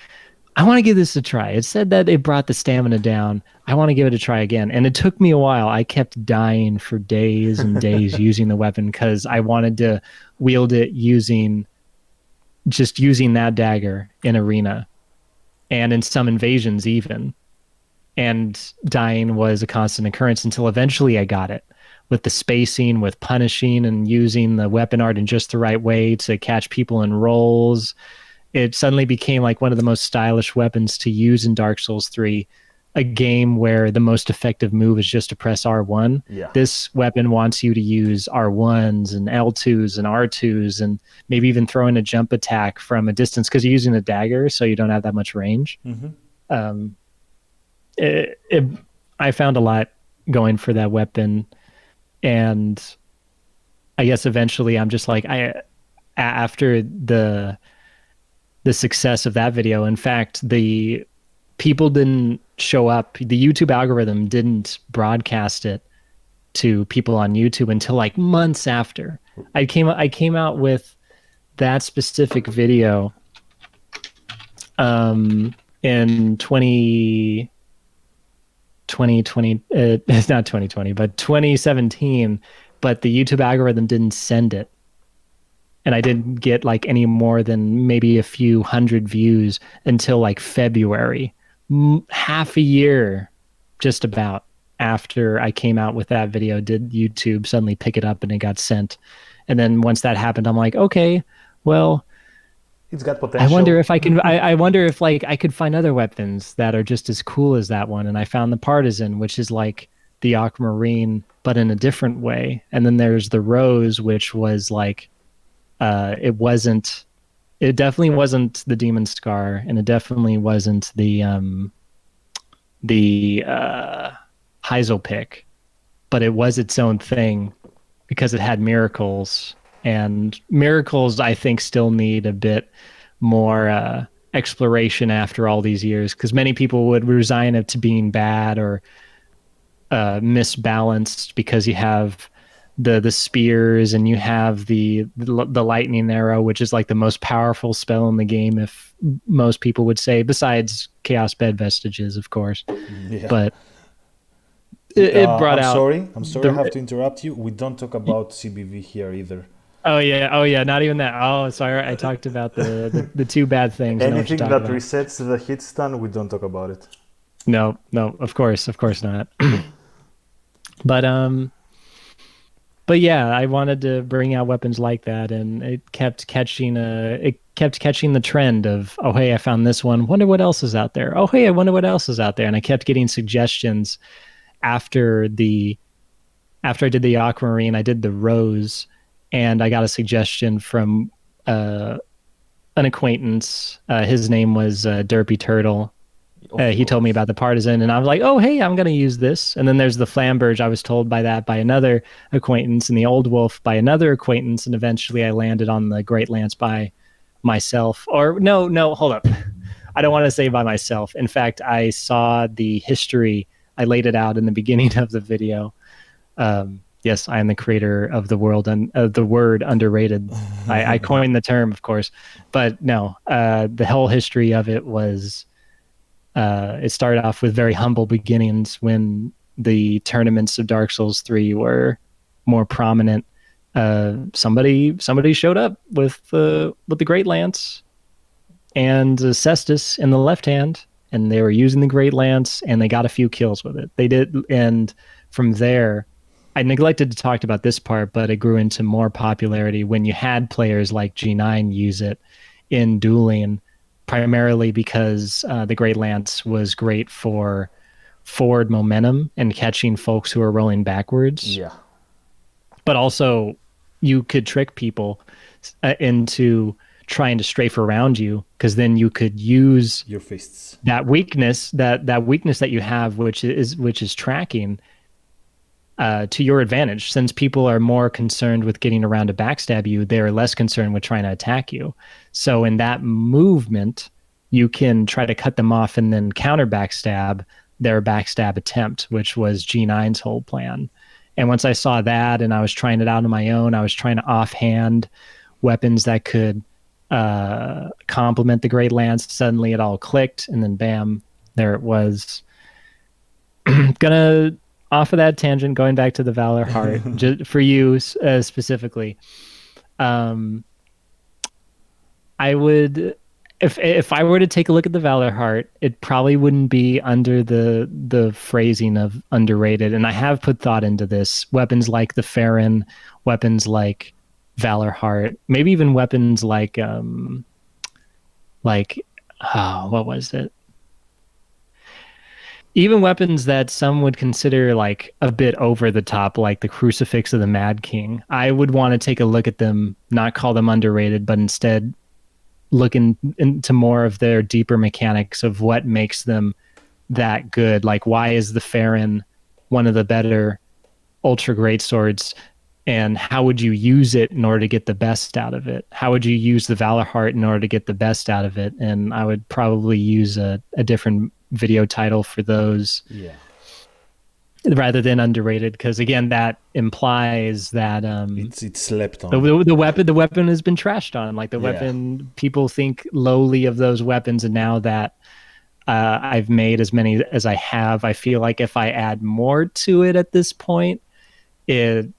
Speaker 2: I want to give this a try. It said that it brought the stamina down. I want to give it a try again. And it took me a while. I kept dying for days and days using the weapon because I wanted to wield it using that dagger in arena and in some invasions even. And dying was a constant occurrence until eventually I got it with the spacing, with punishing and using the weapon art in just the right way to catch people in rolls. It suddenly became like one of the most stylish weapons to use in Dark Souls 3, a game where the most effective move is just to press R1.
Speaker 1: Yeah.
Speaker 2: This weapon wants you to use R1s and L2s and R2s and maybe even throw in a jump attack from a distance because you're using a dagger, so you don't have that much range. Um, it, it, I found a lot going for that weapon, and I guess eventually I'm just like, after the success of that video. In fact, the people didn't show up. The YouTube algorithm didn't broadcast it to people on YouTube until like months after. I came out with that specific video in 2020, it's not 2020, but 2017, but the YouTube algorithm didn't send it. And I didn't get like any more than maybe a few hundred views until like February, half a year, just about after I came out with that video. Did YouTube suddenly pick it up and it got sent? And then once that happened, I'm like, okay, well,
Speaker 1: It's got
Speaker 2: I wonder
Speaker 1: potential.
Speaker 2: if I can. I wonder if like I could find other weapons that are just as cool as that one. And I found the Partisan, which is like the Aquamarine, but in a different way. And then there's the Rose, which was like it definitely wasn't the Demon Scar, and it definitely wasn't the Heisel pick, but it was its own thing because it had miracles, and miracles I think still need a bit more exploration after all these years, because many people would resign it to being bad or misbalanced because you have the spears and you have the lightning arrow, which is like the most powerful spell in the game, if most people would say, besides Chaos Bed Vestiges, of course.
Speaker 1: Yeah.
Speaker 2: But it brought
Speaker 1: I'm
Speaker 2: out
Speaker 1: sorry. I'm sorry. I have
Speaker 2: the
Speaker 1: to interrupt you. We don't talk about CBV here either.
Speaker 2: Oh yeah, not even that. Oh, sorry, I talked about the two bad things. I know what you're
Speaker 1: Anything
Speaker 2: talking
Speaker 1: that
Speaker 2: about.
Speaker 1: resets the hit stun, we don't talk about it.
Speaker 2: No, no, of course not. But but yeah, I wanted to bring out weapons like that, and it kept catching the trend of, oh hey, I found this one. Wonder what else is out there. Oh hey, I wonder what else is out there. And I kept getting suggestions after the after I did the aquamarine, I did the rose, and I got a suggestion from uh, an acquaintance. His name was Derpy Turtle.
Speaker 1: Of
Speaker 2: He told me
Speaker 1: course.
Speaker 2: about the partisan, and I was like, "Oh, hey, I'm gonna use this." And then there's the flamberge. I was told by that by another acquaintance, and the old wolf by another acquaintance, and eventually I landed on the great lance by myself. Or no, no, hold up. I don't want to say by myself. In fact, I saw the history. I laid it out in the beginning of the video. Yes, I am the creator of the world and of the word underrated. I coined the term, of course, but no, the whole history of it was it started off with very humble beginnings when the tournaments of Dark Souls 3 were more prominent. Somebody showed up with the Great Lance and Cestus in the left hand, and they were using the Great Lance, and they got a few kills with it. They did, and from there, I neglected to talk about this part, but it grew into more popularity when you had players like G9 use it in dueling, primarily because the Great Lance was great for forward momentum and catching folks who are rolling backwards,
Speaker 1: Yeah,
Speaker 2: but also you could trick people into trying to strafe around you because then you could use
Speaker 1: your fists.
Speaker 2: that weakness that you have, which is tracking, to your advantage. Since people are more concerned with getting around to backstab you, they're less concerned with trying to attack you. So in that movement, you can try to cut them off and then counter backstab their backstab attempt, which was G9's whole plan. And once I saw that and I was trying it out on my own, I was trying to offhand weapons that could complement the Great Lance. Suddenly it all clicked, and then bam, there it was. Gonna off of that tangent, going back to the Valor Heart, just for you specifically, um, I would, if I were to take a look at the Valor Heart, it probably wouldn't be under the phrasing of underrated. And I have put thought into this. Weapons like the Farron, weapons like Valor Heart, maybe even weapons like oh, what was it? Even weapons that some would consider like a bit over the top, like the Crucifix of the Mad King. I would want to take a look at them, not call them underrated, but instead look into more of their deeper mechanics of what makes them that good. Like, why is the Farron one of the better ultra great swords? And how would you use it in order to get the best out of it? How would you use the Valor Heart in order to get the best out of it? And I would probably use a different video title for those
Speaker 1: Yeah,
Speaker 2: rather than underrated, because again, that implies that
Speaker 1: it's slept
Speaker 2: the,
Speaker 1: on.
Speaker 2: the weapon has been trashed on. Like the
Speaker 1: Yeah,
Speaker 2: weapon, people think lowly of those weapons, and now that I've made as many as I have, I feel like if I add more to it at this point, it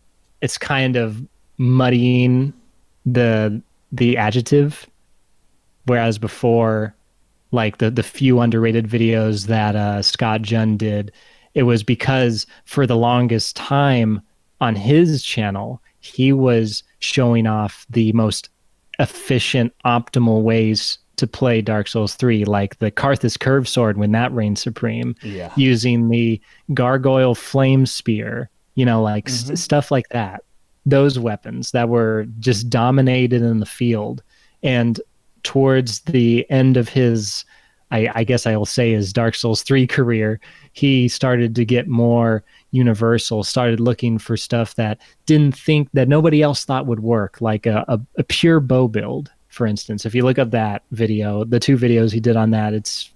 Speaker 2: it's kind of muddying the adjective. Whereas before, like the few underrated videos that Scott Jun did, it was because for the longest time on his channel, he was showing off the most efficient, optimal ways to play Dark Souls 3, like the Karthus Curve Sword when that reigned supreme,
Speaker 1: yeah.
Speaker 2: using the Gargoyle Flame Spear, like
Speaker 1: Mm-hmm.
Speaker 2: stuff like that. Those weapons that were just dominated in the field. And towards the end of his, I guess I will say, his Dark Souls 3 career, he started to get more universal, started looking for stuff that didn't think that nobody else thought would work, like a pure bow build, for instance. If you look up that video, the two videos he did on that, it's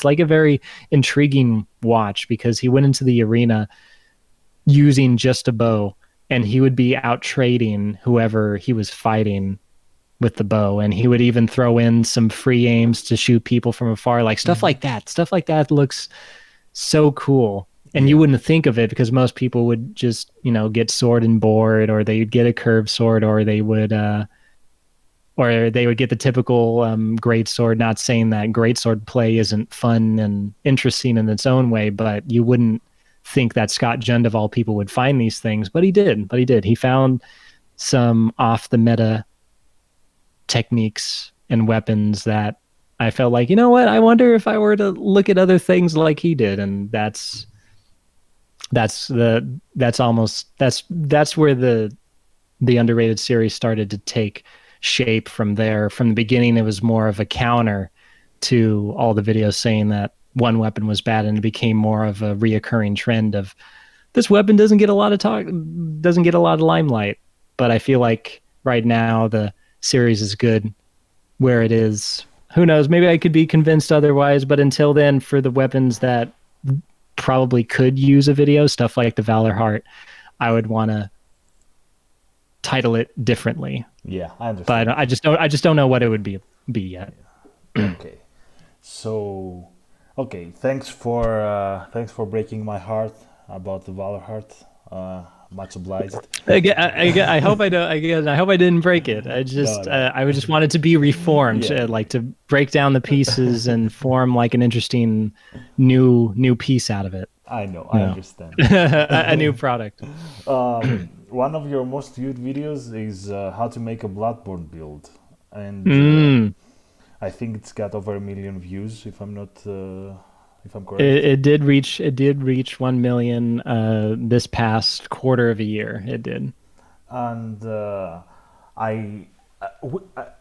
Speaker 2: like a very intriguing watch, because he went into the arena using just a bow, and he would be out trading whoever he was fighting with the bow, and he would even throw in some free aims to shoot people from afar, like stuff like that looks so cool. And you
Speaker 1: Yeah.
Speaker 2: wouldn't think of it because most people would just, get sword and board, or they'd get a curved sword, or they would get the typical great sword. Not saying that great sword play isn't fun and interesting in its own way, but you wouldn't think that Scott Jund of all people would find these things, but he did. He found some off the meta techniques and weapons that I felt like, you know what? I wonder if I were to look at other things like he did, and that's where the underrated series started to take shape from there. From the beginning, it was more of a counter to all the videos saying that one weapon was bad, and it became more of a reoccurring trend of this weapon doesn't get a lot of talk, doesn't get a lot of limelight. But I feel like right now the series is good where it is. Who knows? Maybe I could be convinced otherwise, but until then, for the weapons that probably could use a video, stuff like the Valor Heart, I would want to title it differently.
Speaker 1: Yeah, I
Speaker 2: But
Speaker 1: understand.
Speaker 2: I just don't know what it would be yet.
Speaker 1: Okay. So, okay, thanks for breaking my heart about the Valor Heart. Much obliged.
Speaker 2: I hope I don't. Again, I hope I didn't break it.
Speaker 1: No, no.
Speaker 2: I would just want it to be reformed,
Speaker 1: Yeah,
Speaker 2: like to break down the pieces and form like an interesting new piece out of it.
Speaker 1: I know, I
Speaker 2: No,
Speaker 1: understand.
Speaker 2: a new product.
Speaker 1: One of your most viewed videos is how to make a Bloodborne build, and
Speaker 2: Mm.
Speaker 1: I think it's got over 1 million views, if I'm correct.
Speaker 2: It did reach 1 million this past quarter of a year. It did.
Speaker 1: And I,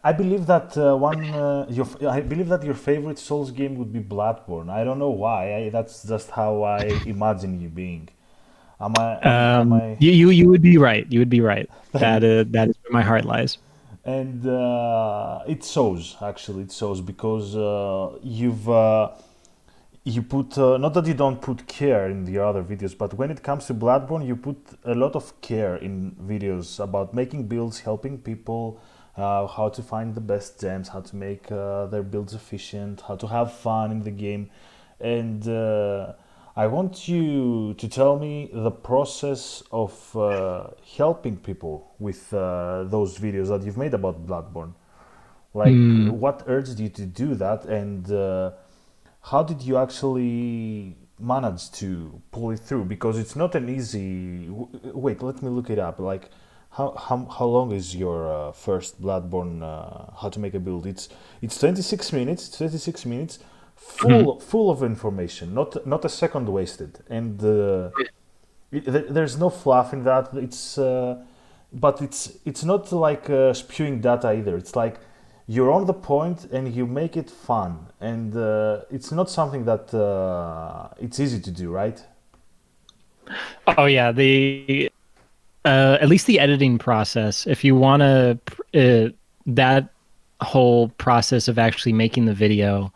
Speaker 1: I believe that I believe that your favorite Souls game would be Bloodborne. I don't know why. That's just how I imagine you being. Am I?
Speaker 2: You would be right. You would be right. That is where my heart lies.
Speaker 1: And it shows, actually. It shows because you put not that you don't put care in the other videos, but when it comes to Bloodborne, you put a lot of care in videos about making builds, helping people, how to find the best gems, how to make their builds efficient, how to have fun in the game. And I want you to tell me the process of helping people with those videos that you've made about Bloodborne. Like,
Speaker 2: Mm.
Speaker 1: what urged you to do that, and how did you actually manage to pull it through? Because it's not an easy. Wait, let me look it up. Like, how long is your first Bloodborne? How to make a build? It's 26 minutes. 26 minutes,
Speaker 2: Mhm.
Speaker 1: full of information. Not a second wasted. And there's no fluff in that. But it's not like spewing data either. It's like you're on the point and you make it fun, and it's not something that it's easy to do, right?
Speaker 2: Oh yeah, the at least the editing process. If you want to, that whole process of actually making the video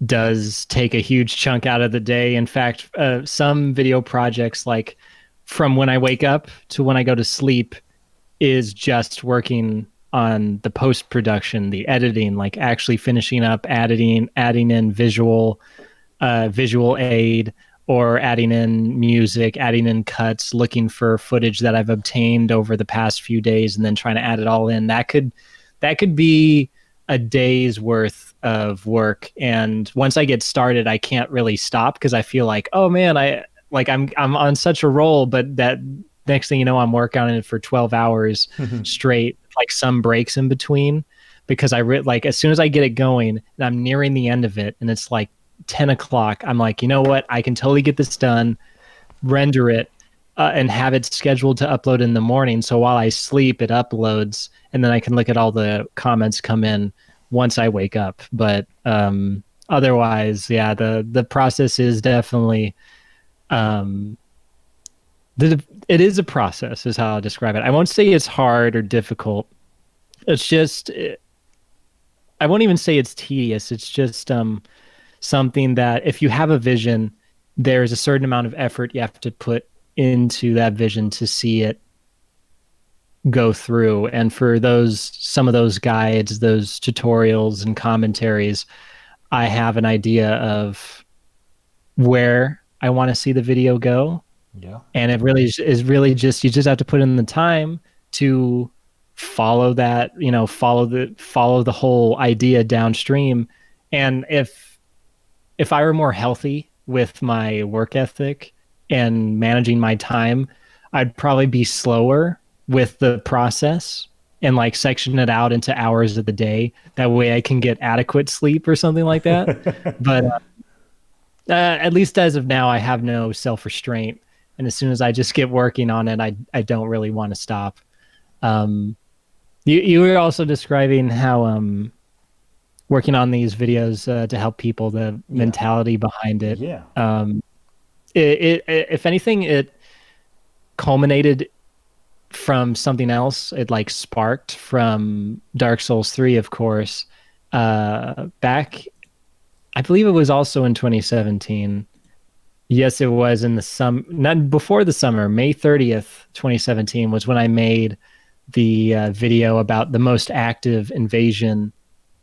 Speaker 2: does take a huge chunk out of the day. In fact, some video projects, like from when I wake up to when I go to sleep, is just working on the post production, the editing, like actually finishing up, adding in visual aid, or adding in music, adding in cuts, looking for footage that I've obtained over the past few days, and then trying to add it all in. That could be a day's worth of work. And once I get started, I can't really stop because I feel like, oh man, I'm on such a roll, but that next thing you know, I'm working on it for 12 hours straight, like some breaks in between, because like as soon as I get it going and I'm nearing the end of it and it's like 10 o'clock, I'm like, you know what? I can totally get this done, render it, and have it scheduled to upload in the morning. So while I sleep, it uploads, and then I can look at all the comments come in once I wake up. But otherwise, yeah, the process is definitely um, it is a process, is how I'll describe it. I won't say it's hard or difficult. It's just I won't even say it's tedious. It's just something that if you have a vision, there's a certain amount of effort you have to put into that vision to see it go through. And for some of those guides, those tutorials and commentaries, I have an idea of where I want to see the video go.
Speaker 1: Yeah.
Speaker 2: And it really is really just, you just have to put in the time to follow that, follow the whole idea downstream. And if I were more healthy with my work ethic and managing my time, I'd probably be slower with the process and like section it out into hours of the day. That way I can get adequate sleep or something like that. But at least as of now, I have no self restraint. And as soon as I just get working on it, I don't really want to stop. Um, you were also describing how working on these videos to help people, the
Speaker 1: Yeah.
Speaker 2: mentality behind it.
Speaker 1: Yeah.
Speaker 2: If anything, it culminated from something else. It like sparked from Dark Souls 3, of course. Back, I believe it was also in 2017. Yes, it was in the not before the summer. May 30th, 2017 was when I made the video about the most active invasion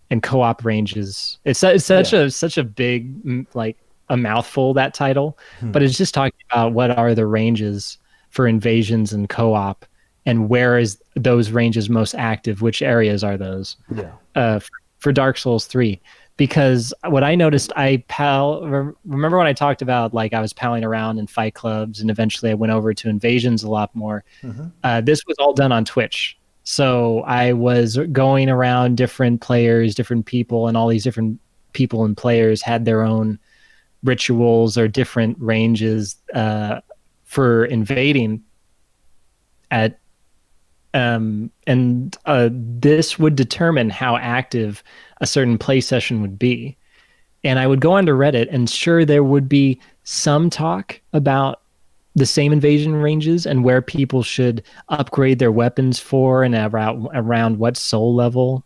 Speaker 2: and co-op ranges. It's such a big like a mouthful, that title, but it's just talking about what are the ranges for invasions and co-op, and where is those ranges most active, which areas are those
Speaker 1: Yeah.
Speaker 2: for Dark Souls 3. Because what I noticed, remember when I talked about like I was palling around in fight clubs, and eventually I went over to invasions a lot more. This was all done on Twitch. So I was going around different players, different people, and all these different people and players had their own rituals or different ranges for invading at this would determine how active a certain play session would be. And I would go onto Reddit, and sure, there would be some talk about the same invasion ranges and where people should upgrade their weapons for, and around what soul level,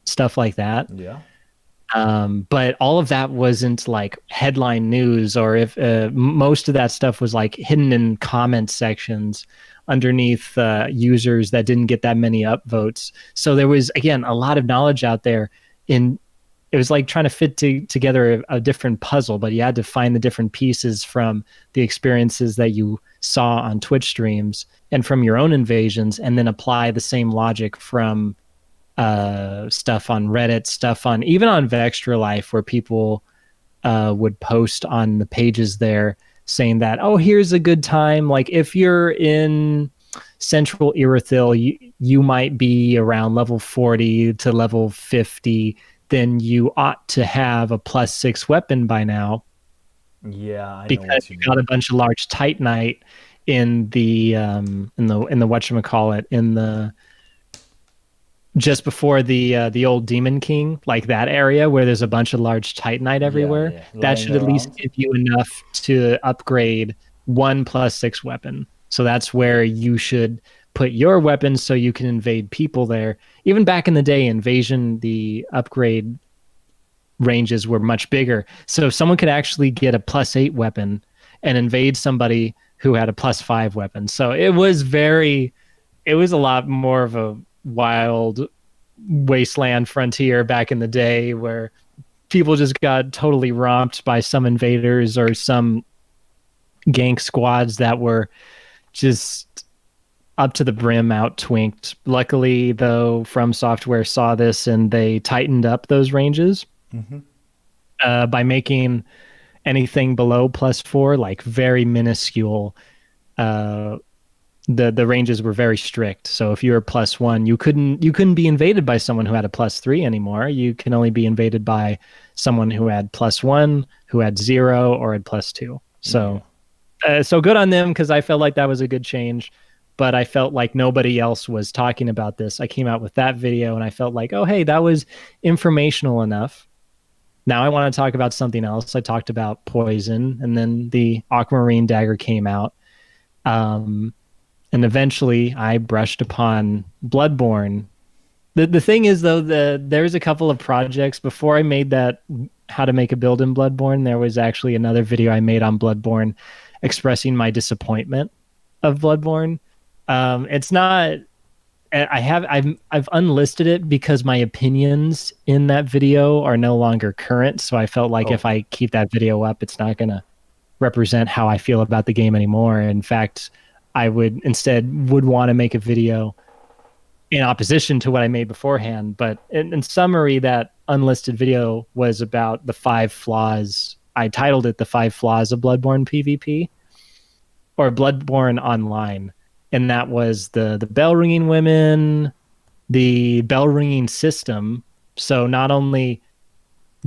Speaker 2: stuff like that.
Speaker 1: Yeah.
Speaker 2: But all of that wasn't like headline news, or if most of that stuff was like hidden in comment sections underneath users that didn't get that many upvotes. So there was, again, a lot of knowledge out there. It was like trying to fit together a different puzzle, but you had to find the different pieces from the experiences that you saw on Twitch streams and from your own invasions, and then apply the same logic from stuff on Reddit, stuff on even on Vextra Life, where people would post on the pages there saying that, oh, here's a good time. Like if you're in Central Irithyll, you might be around level 40 to level 50. Then you ought to have a +6 weapon by now.
Speaker 1: Yeah, I know
Speaker 2: because
Speaker 1: what
Speaker 2: you
Speaker 1: you
Speaker 2: got
Speaker 1: mean.
Speaker 2: a bunch of large Titanite in the whatchamacallit, in the just before the old Demon King, like that area where there's a bunch of large Titanite
Speaker 1: Yeah,
Speaker 2: everywhere.
Speaker 1: yeah.
Speaker 2: That
Speaker 1: Lying
Speaker 2: should at least
Speaker 1: around.
Speaker 2: give you enough to upgrade one +6 weapon. So that's where you should put your weapons so you can invade people there. Even back in the day, invasion, the upgrade ranges were much bigger. So someone could actually get a +8 weapon and invade somebody who had a +5 weapon. So it was a lot more of a wild wasteland frontier back in the day, where people just got totally romped by some invaders or some gank squads that were just up to the brim out twinked. Luckily, though, From Software saw this and they tightened up those ranges by making anything below +4 like very minuscule. The ranges were very strict. So if you were +1, you couldn't be invaded by someone who had a +3 anymore. You can only be invaded by someone who had +1, who had 0, or had +2. So so good on them, because I felt like that was a good change. But I felt like nobody else was talking about this. I came out with that video and I felt like, oh, hey, that was informational enough. Now I want to talk about something else. I talked about poison, and then the aquamarine dagger came out. And eventually I brushed upon Bloodborne. The thing is, though, there's a couple of projects before I made that how to make a build in Bloodborne. There was actually another video I made on Bloodborne expressing my disappointment of Bloodborne. It's not. I've unlisted it because my opinions in that video are no longer current. So I felt like if I keep that video up, it's not gonna represent how I feel about the game anymore. In fact, I would want to make a video in opposition to what I made beforehand. But in summary, that unlisted video was about the 5 flaws. I titled it "The 5 Flaws of Bloodborne PvP" or Bloodborne Online, and that was the bell ringing women, the bell ringing system. So not only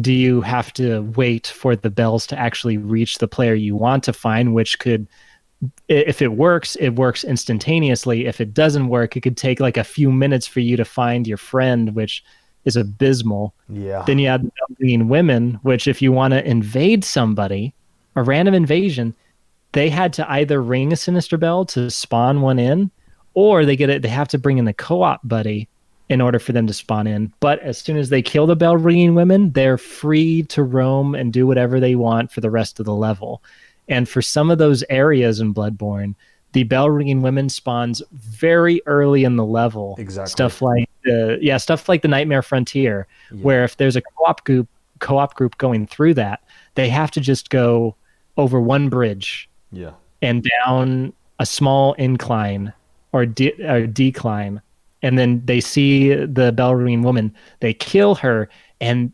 Speaker 2: do you have to wait for the bells to actually reach the player you want to find, which could, if it works instantaneously. If it doesn't work, it could take like a few minutes for you to find your friend, which is abysmal.
Speaker 1: Yeah.
Speaker 2: Then you have the bell ringing women, which if you want to invade somebody, a random invasion, they had to either ring a sinister bell to spawn one in, or they have to bring in the co-op buddy in order for them to spawn in. But as soon as they kill the bell ringing women, they're free to roam and do whatever they want for the rest of the level. And for some of those areas in Bloodborne, the bell ringing women spawns very early in the level.
Speaker 1: Exactly.
Speaker 2: Stuff like the Nightmare Frontier, where if there's a co-op group going through that, they have to just go over one bridge and down a small incline or decline, and then they see the bell ringing woman, they kill her, and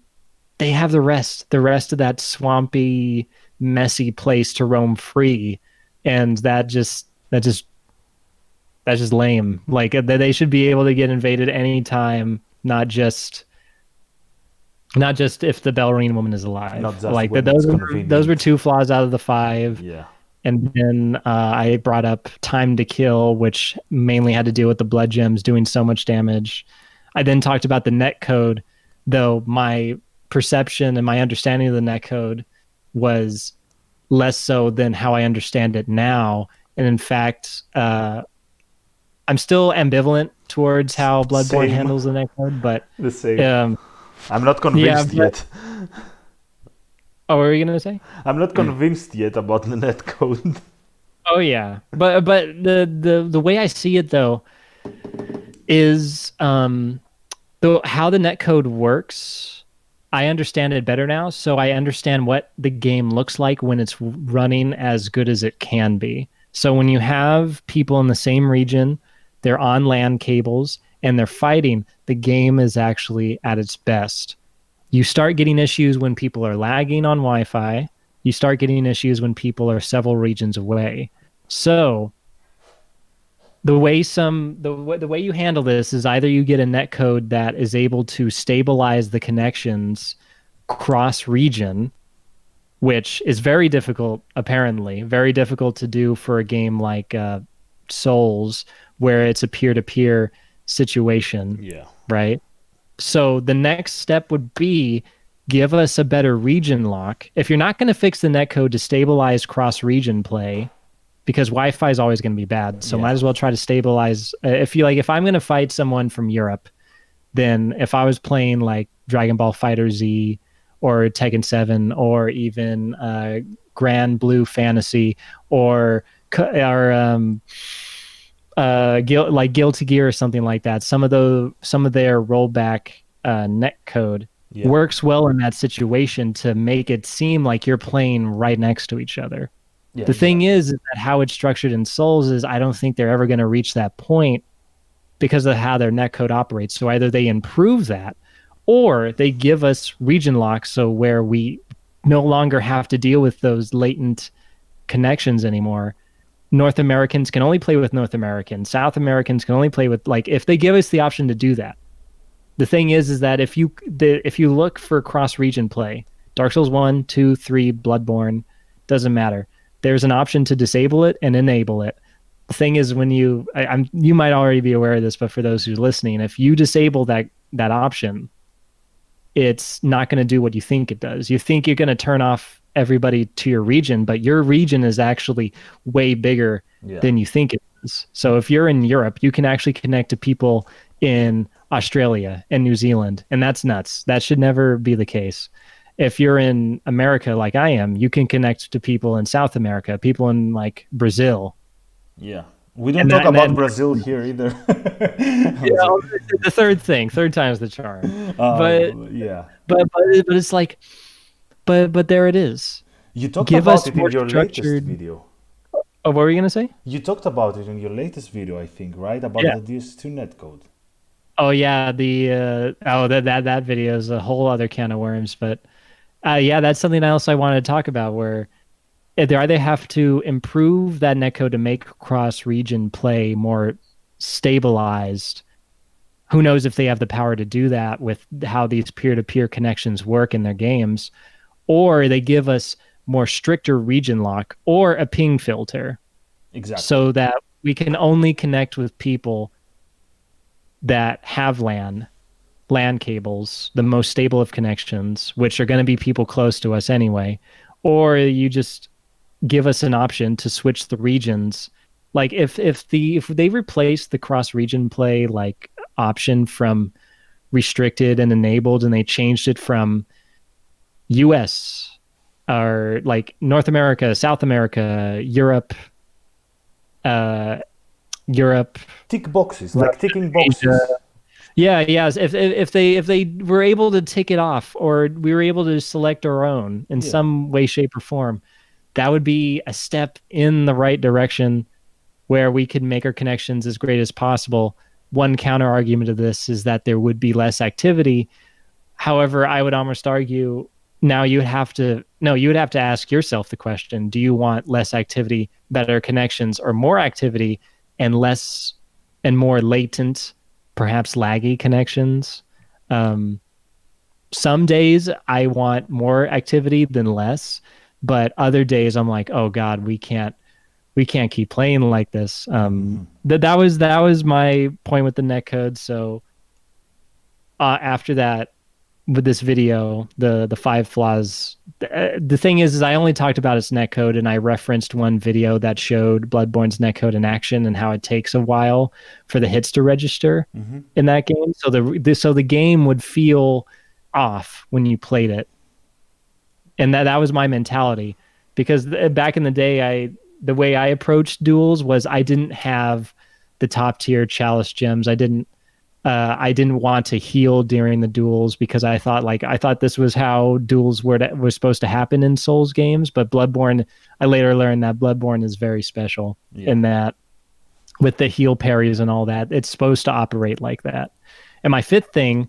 Speaker 2: they have the rest of that swampy, messy place to roam free. And that's just lame. Like, they should be able to get invaded anytime, not just if the bell ringing woman is alive.
Speaker 1: Not just
Speaker 2: like
Speaker 1: when
Speaker 2: those were 2 flaws out of the 5.
Speaker 1: Yeah.
Speaker 2: And then I brought up time to kill, which mainly had to do with the blood gems doing so much damage. I then talked about the netcode, though my perception and my understanding of the netcode was less so than how I understand it now. And in fact, I'm still ambivalent towards how Bloodborne handles the netcode, but
Speaker 1: the same. I'm not convinced yet.
Speaker 2: Oh, what were you gonna say?
Speaker 1: I'm not convinced yet about the netcode.
Speaker 2: Oh yeah, but the way I see it though is how the netcode works. I understand it better now, so I understand what the game looks like when it's running as good as it can be. So when you have people in the same region, they're on LAN cables and they're fighting, the game is actually at its best. You start getting issues when people are lagging on Wi-Fi. You start getting issues when people are several regions away. So the way you handle this is either you get a netcode that is able to stabilize the connections cross-region, which is very difficult, apparently, very difficult to do for a game like Souls, where it's a peer-to-peer situation.
Speaker 1: Yeah.
Speaker 2: Right? So the next step would be give us a better region lock. If you're not going to fix the netcode to stabilize cross-region play, because Wi-Fi is always going to be bad, so might as well try to stabilize. If I'm going to fight someone from Europe, then if I was playing like Dragon Ball FighterZ or Tekken 7 or even Grand Blue Fantasy or Guilty Gear or something like that, some of their rollback netcode works well in that situation to make it seem like you're playing right next to each other. The thing is that how it's structured in Souls is I don't think they're ever going to reach that point because of how their netcode operates. So either they improve that or they give us region locks, so where we no longer have to deal with those latent connections anymore. North Americans can only play with North Americans. South Americans can only play with, like, if they give us the option to do that. The thing is that if you look for cross-region play, Dark Souls 1, 2, 3, Bloodborne, doesn't matter. There's an option to disable it and enable it. The thing is, when you might already be aware of this, but for those who are listening, if you disable that option, it's not going to do what you think it does. You think you're going to turn off everybody to your region, but your region is actually way bigger than you think it is. So if you're in Europe, you can actually connect to people in Australia and New Zealand, and that's nuts. That should never be the case. If you're in America like I am, you can connect to people in South America, people in like Brazil.
Speaker 1: Yeah. We don't talk about Brazil here either.
Speaker 2: The third time's the charm. But it's like, but there it is.
Speaker 1: You talked
Speaker 2: give
Speaker 1: about
Speaker 2: us
Speaker 1: it in
Speaker 2: more
Speaker 1: your latest
Speaker 2: structured.
Speaker 1: video.
Speaker 2: Oh, what were you gonna say?
Speaker 1: You talked about it in your latest video, I think, right? About
Speaker 2: Yeah.
Speaker 1: the DS2 netcode.
Speaker 2: Oh yeah, the that video is a whole other can of worms, but yeah, that's something else I wanted to talk about where they either have to improve that netcode to make cross-region play more stabilized. Who knows if they have the power to do that with how these peer-to-peer connections work in their games, or they give us more stricter region lock or a ping filter
Speaker 1: Exactly.
Speaker 2: so that we can only connect with people that have LAN cables, the most stable of connections, which are going to be people close to us anyway, or you just give us an option to switch the regions. Like if they replace the cross region play like option from restricted and enabled, and they changed it from US or like North America, South America, uh Europe,
Speaker 1: Tick boxes, like
Speaker 2: rest
Speaker 1: ticking
Speaker 2: of Asia.
Speaker 1: boxes.
Speaker 2: Yeah, yes. If they were able to tick it off, or we were able to select our own in
Speaker 1: Yeah.
Speaker 2: some way, shape, or form, that would be a step in the right direction where we could make our connections as great as possible. One counter argument to this is that there would be less activity. However, I would almost argue now you would have to ask yourself the question, do you want less activity, better connections, or more activity and less and more latent, perhaps laggy connections? Um, some days I want more activity than less, but other days I'm like, oh God, we can't keep playing like this. That was my point with the netcode. So after that, with this video, the five flaws. The thing is I only talked about its netcode, and I referenced one video that showed Bloodborne's netcode in action and how it takes a while for the hits to register in that game. So the game would feel off when you played it, and that was my mentality because back in the day, the way I approached duels was I didn't have the top tier chalice gems. I didn't want to heal during the duels because I thought this was how duels were supposed to happen in Souls games. But Bloodborne, I later learned that Bloodborne is very special
Speaker 1: Yeah.
Speaker 2: in that with the heal parries and all that, it's supposed to operate like that. And my fifth thing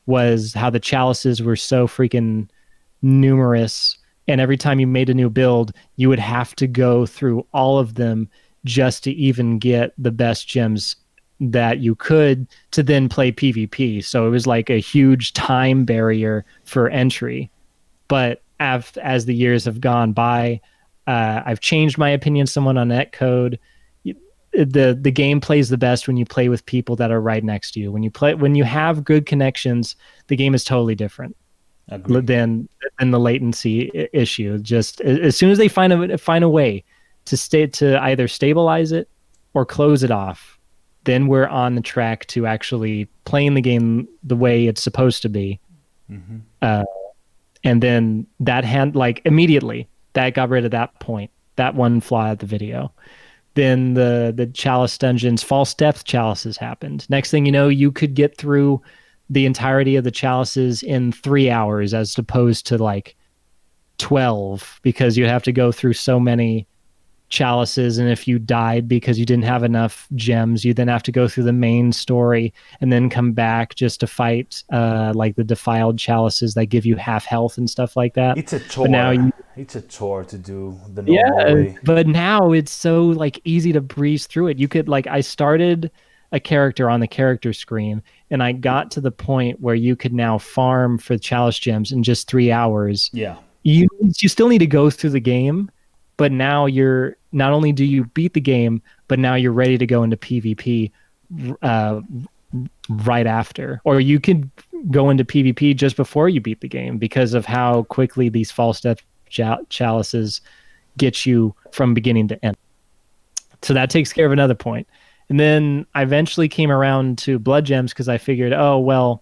Speaker 2: was how the chalices were so freaking numerous, and every time you made a new build, you would have to go through all of them just to even get the best gems that you could to then play PvP. So it was like a huge time barrier for entry. But as the years have gone by, I've changed my opinion somewhat on netcode. The game plays the best when you play with people that are right next to you. When you have good connections, the game is totally different
Speaker 1: Agree.
Speaker 2: than the latency issue. Just as soon as they find a way to either stabilize it or close it off, then we're on the track to actually playing the game the way it's supposed to be. And then immediately that got rid of that point, that one flaw at the video. Then the chalice dungeons, false depth chalices happened. Next thing you know, you could get through the entirety of the chalices in 3 hours as opposed to like 12 because you have to go through so many chalices, and if you died because you didn't have enough gems, you then have to go through the main story and then come back just to fight like the defiled chalices that give you half health and stuff like that.
Speaker 1: It's a chore.
Speaker 2: But now
Speaker 1: it's a chore to do the normal way.
Speaker 2: but now it's so like easy to breeze through it. You could I started a character on the character screen, and I got to the point where you could now farm for chalice gems in just 3 hours.
Speaker 1: Yeah.
Speaker 2: You still need to go through the game, but now you're not only do you beat the game, but now you're ready to go into PvP right after, or you can go into PvP just before you beat the game because of how quickly these false death chalices get you from beginning to end. So that takes care of another point. And then I eventually came around to blood gems because I figured, oh, well,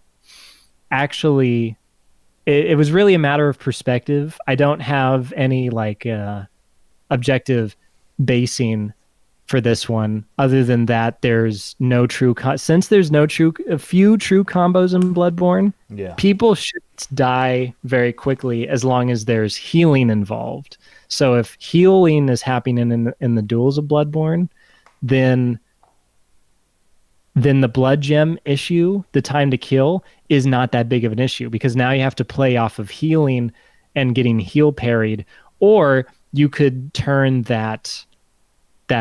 Speaker 2: actually, it was really a matter of perspective. I don't have any objective basing for this one other than that there's no true since there's a few true combos in Bloodborne.
Speaker 1: Yeah.
Speaker 2: People should die very quickly as long as there's healing involved. So if healing is happening in the duels of Bloodborne, then the blood gem issue, the time to kill, is not that big of an issue because now you have to play off of healing and getting heal parried, or you could turn that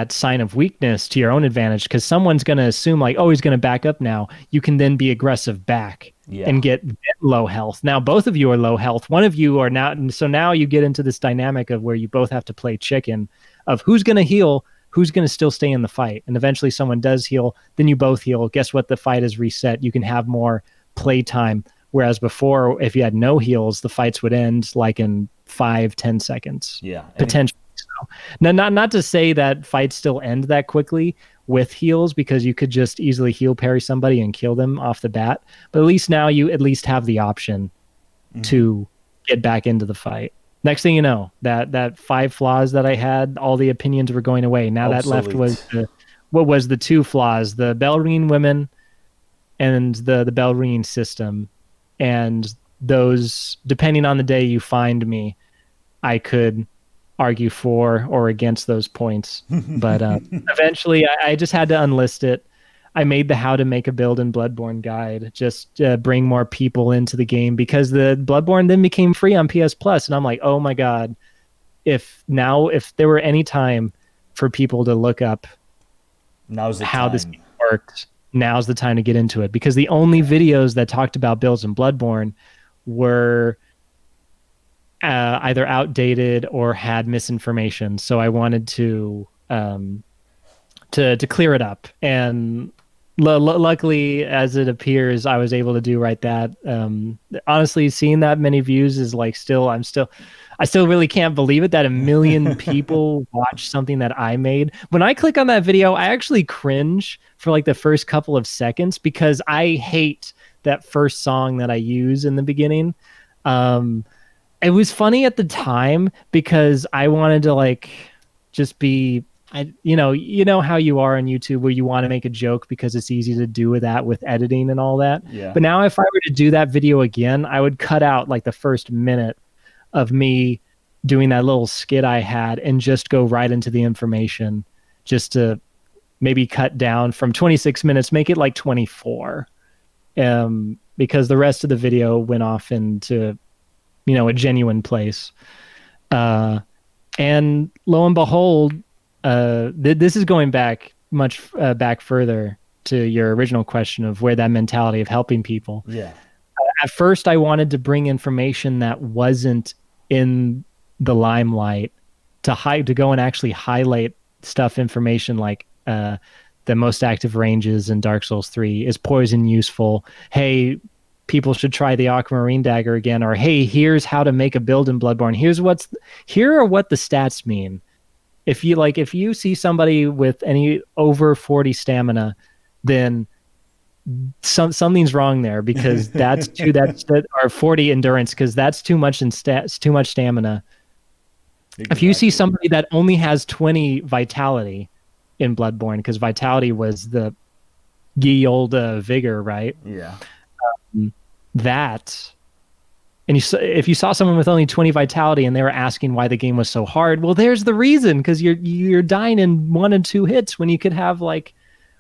Speaker 2: sign of weakness to your own advantage because someone's going to assume like, oh, he's going to back up now. You can then be aggressive back
Speaker 1: Yeah.
Speaker 2: and get low health. Now both of you are low health. One of you are now, so now you get into this dynamic of where you both have to play chicken of who's going to heal, who's going to still stay in the fight. And eventually someone does heal, then you both heal. Guess what? The fight is reset. You can have more play time. Whereas before, if you had no heals, the fights would end like in 5-10 seconds.
Speaker 1: Yeah.
Speaker 2: Potentially. So, now, not to say that fights still end that quickly with heals because you could just easily heal parry somebody and kill them off the bat. But at least now you at least have the option to get back into the fight. Next thing you know, that 5 flaws that I had, all the opinions were going away. Now
Speaker 1: Obsolete.
Speaker 2: that left was what was the 2 flaws: the bell ringing women and the bell ringing system. And those, depending on the day you find me, I could argue for or against those points. But eventually I just had to unlist it. I made the how to make a build in Bloodborne guide, just bring more people into the game because the Bloodborne then became free on PS Plus. And I'm like, oh my God, if there were any time for people to look up how this game worked, now's the time to get into it because the only videos that talked about builds in Bloodborne were either outdated or had misinformation. So I wanted to clear it up. And luckily, as it appears, I was able to do right that. Honestly, seeing that many views is like I still really can't believe it that 1 million people watch something that I made. When I click on that video, I actually cringe for like the first couple of seconds because I hate that first song that I use in the beginning. It was funny at the time because I wanted to like just be, you know how you are on YouTube where you want to make a joke because it's easy to do that with editing and all that.
Speaker 1: Yeah.
Speaker 2: But now if I were to do that video again, I would cut out like the first minute of me doing that little skit I had and just go right into the information just to maybe cut down from 26 minutes, make it like 24. Because the rest of the video went off into, a genuine place. And lo and behold, this is going back much back further to your original question of where that mentality of helping people.
Speaker 1: Yeah.
Speaker 2: At first, I wanted to bring information that wasn't in the limelight to go and actually highlight information like the most active ranges in Dark Souls 3. Is poison useful? Hey, people should try the Aquamarine Dagger again. Or hey, here's how to make a build in Bloodborne. Here are what the stats mean. If you see somebody with any over 40 stamina, then something's wrong there because that's or 40 endurance because that's too much too much stamina. Exactly. If you see somebody that only has 20 vitality in Bloodborne, because vitality was the ye old vigor, right?
Speaker 1: Yeah.
Speaker 2: If you saw someone with only 20 vitality and they were asking why the game was so hard, well, there's the reason, because you're dying in 1 and 2 hits when you could have like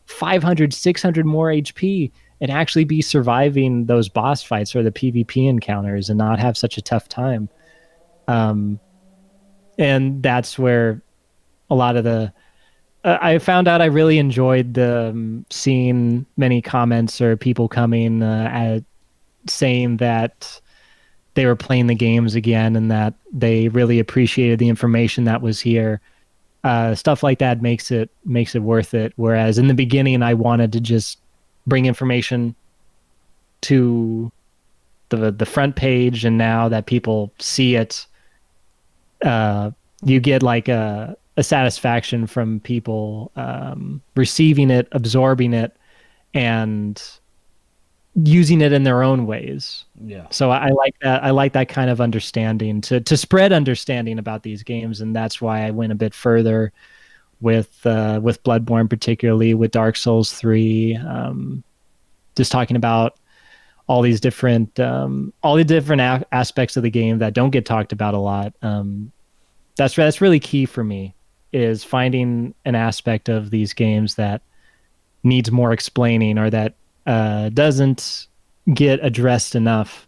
Speaker 2: 500, 600 more HP and actually be surviving those boss fights or the PvP encounters and not have such a tough time. And that's where a lot of the I found out I really enjoyed seeing many comments or people coming saying that they were playing the games again and that they really appreciated the information that was here. Stuff like that makes it worth it. Whereas in the beginning, I wanted to just bring information to the front page, and now that people see it, you get like a satisfaction from people receiving it, absorbing it, and using it in their own ways.
Speaker 1: Yeah.
Speaker 2: So I like that. I like that kind of understanding to spread understanding about these games, and that's why I went a bit further with Bloodborne, particularly with Dark Souls 3. Just talking about all these different aspects of the game that don't get talked about a lot. That's really key for me, is finding an aspect of these games that needs more explaining, or that doesn't get addressed enough,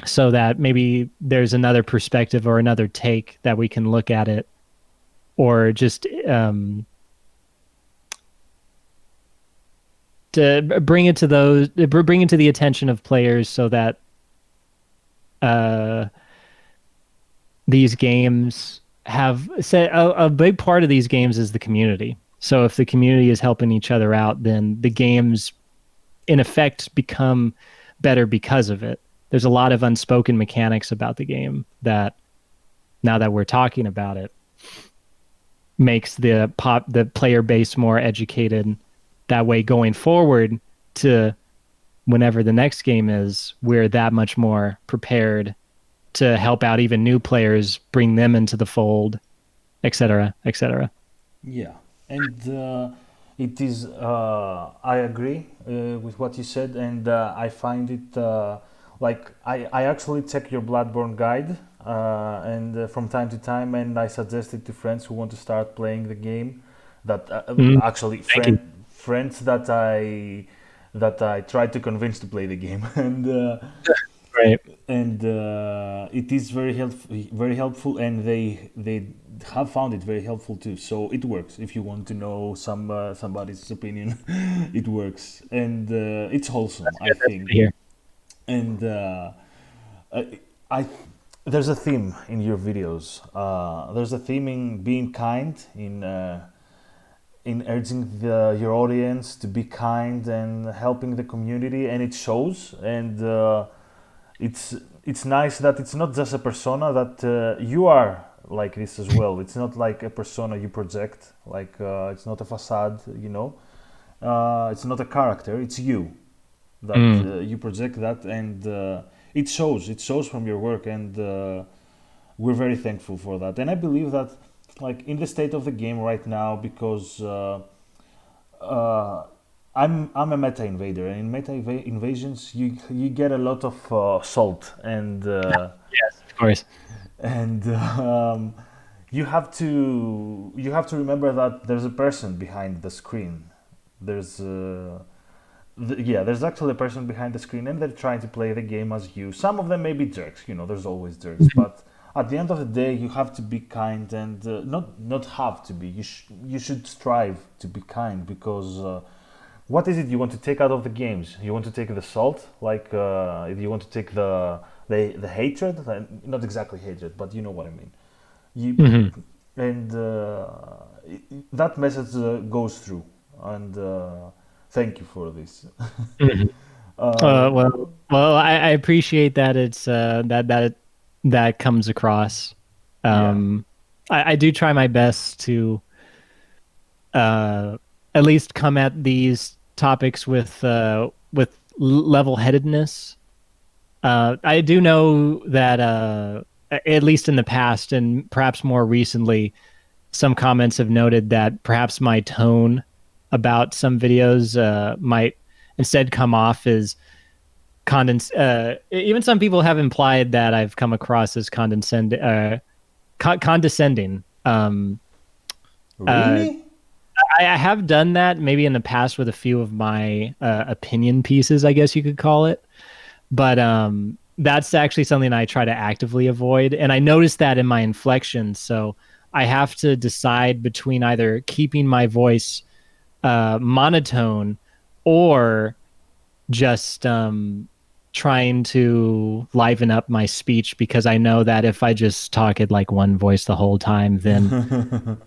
Speaker 2: so that maybe there's another perspective or another take that we can look at it, or just to bring it to the attention of players, so that uh, these games have said a big part of these games is the community. So if the community is helping each other out, then the games in effect become better because of it. There's a lot of unspoken mechanics about the game that, now that we're talking about it, makes the player base more educated. That way, going forward to whenever the next game is, we're that much more prepared to help out even new players, bring them into the fold, etc., etc.
Speaker 1: Yeah, and it is. I agree with what you said, and I find it like I actually check your Bloodborne guide, and from time to time, and I suggest it to friends who want to start playing the game. That actually
Speaker 2: Thank you.
Speaker 1: friends that I tried to convince to play the game,
Speaker 2: Right.
Speaker 1: and it is very helpful, and they have found it very helpful too. So it works. If you want to know somebody's opinion, it works, and it's wholesome,
Speaker 2: That's
Speaker 1: I
Speaker 2: good. That's good
Speaker 1: think.
Speaker 2: to hear.
Speaker 1: And I there's a theme in your videos. There's a theme in being kind, in urging your audience to be kind and helping the community, and it shows. And it's it's nice that it's not just a persona, that you are like this as well. It's not like a persona you project, like it's not a facade, you know. It's not a character, it's you, that
Speaker 2: Mm.
Speaker 1: you project that, and it shows from your work, and we're very thankful for that. And I believe that, like, in the state of the game right now, because uh, I'm a meta invader, and in invasions you get a lot of salt,
Speaker 2: Yes, of course.
Speaker 1: and you have to remember that there's a person behind the screen. There's yeah, there's actually a person behind the screen, and they're trying to play the game as you. Some of them may be jerks, you know. There's always jerks, but at the end of the day, you have to be kind, and not have to be. You should strive to be kind, because what is it you want to take out of the games? You want to take the salt, like you want to take the hatred, not exactly hatred, but you know what I mean. You
Speaker 2: Hmm.
Speaker 1: and that message goes through, and thank you for this.
Speaker 2: Hmm.
Speaker 1: uh,
Speaker 2: I appreciate that it's that comes across.
Speaker 1: yeah,
Speaker 2: Um, I do try my best to uh, at least come at these topics with level-headedness. I do know that at least in the past, and perhaps more recently, some comments have noted that perhaps my tone about some videos might instead come off as even some people have implied that I've come across as condescending. Uh,
Speaker 1: really,
Speaker 2: I have done that maybe in the past with a few of my opinion pieces, I guess you could call it. But that's actually something I try to actively avoid. And I noticed that in my inflections. So I have to decide between either keeping my voice monotone, or just trying to liven up my speech, because I know that if I just talk at like one voice the whole time, then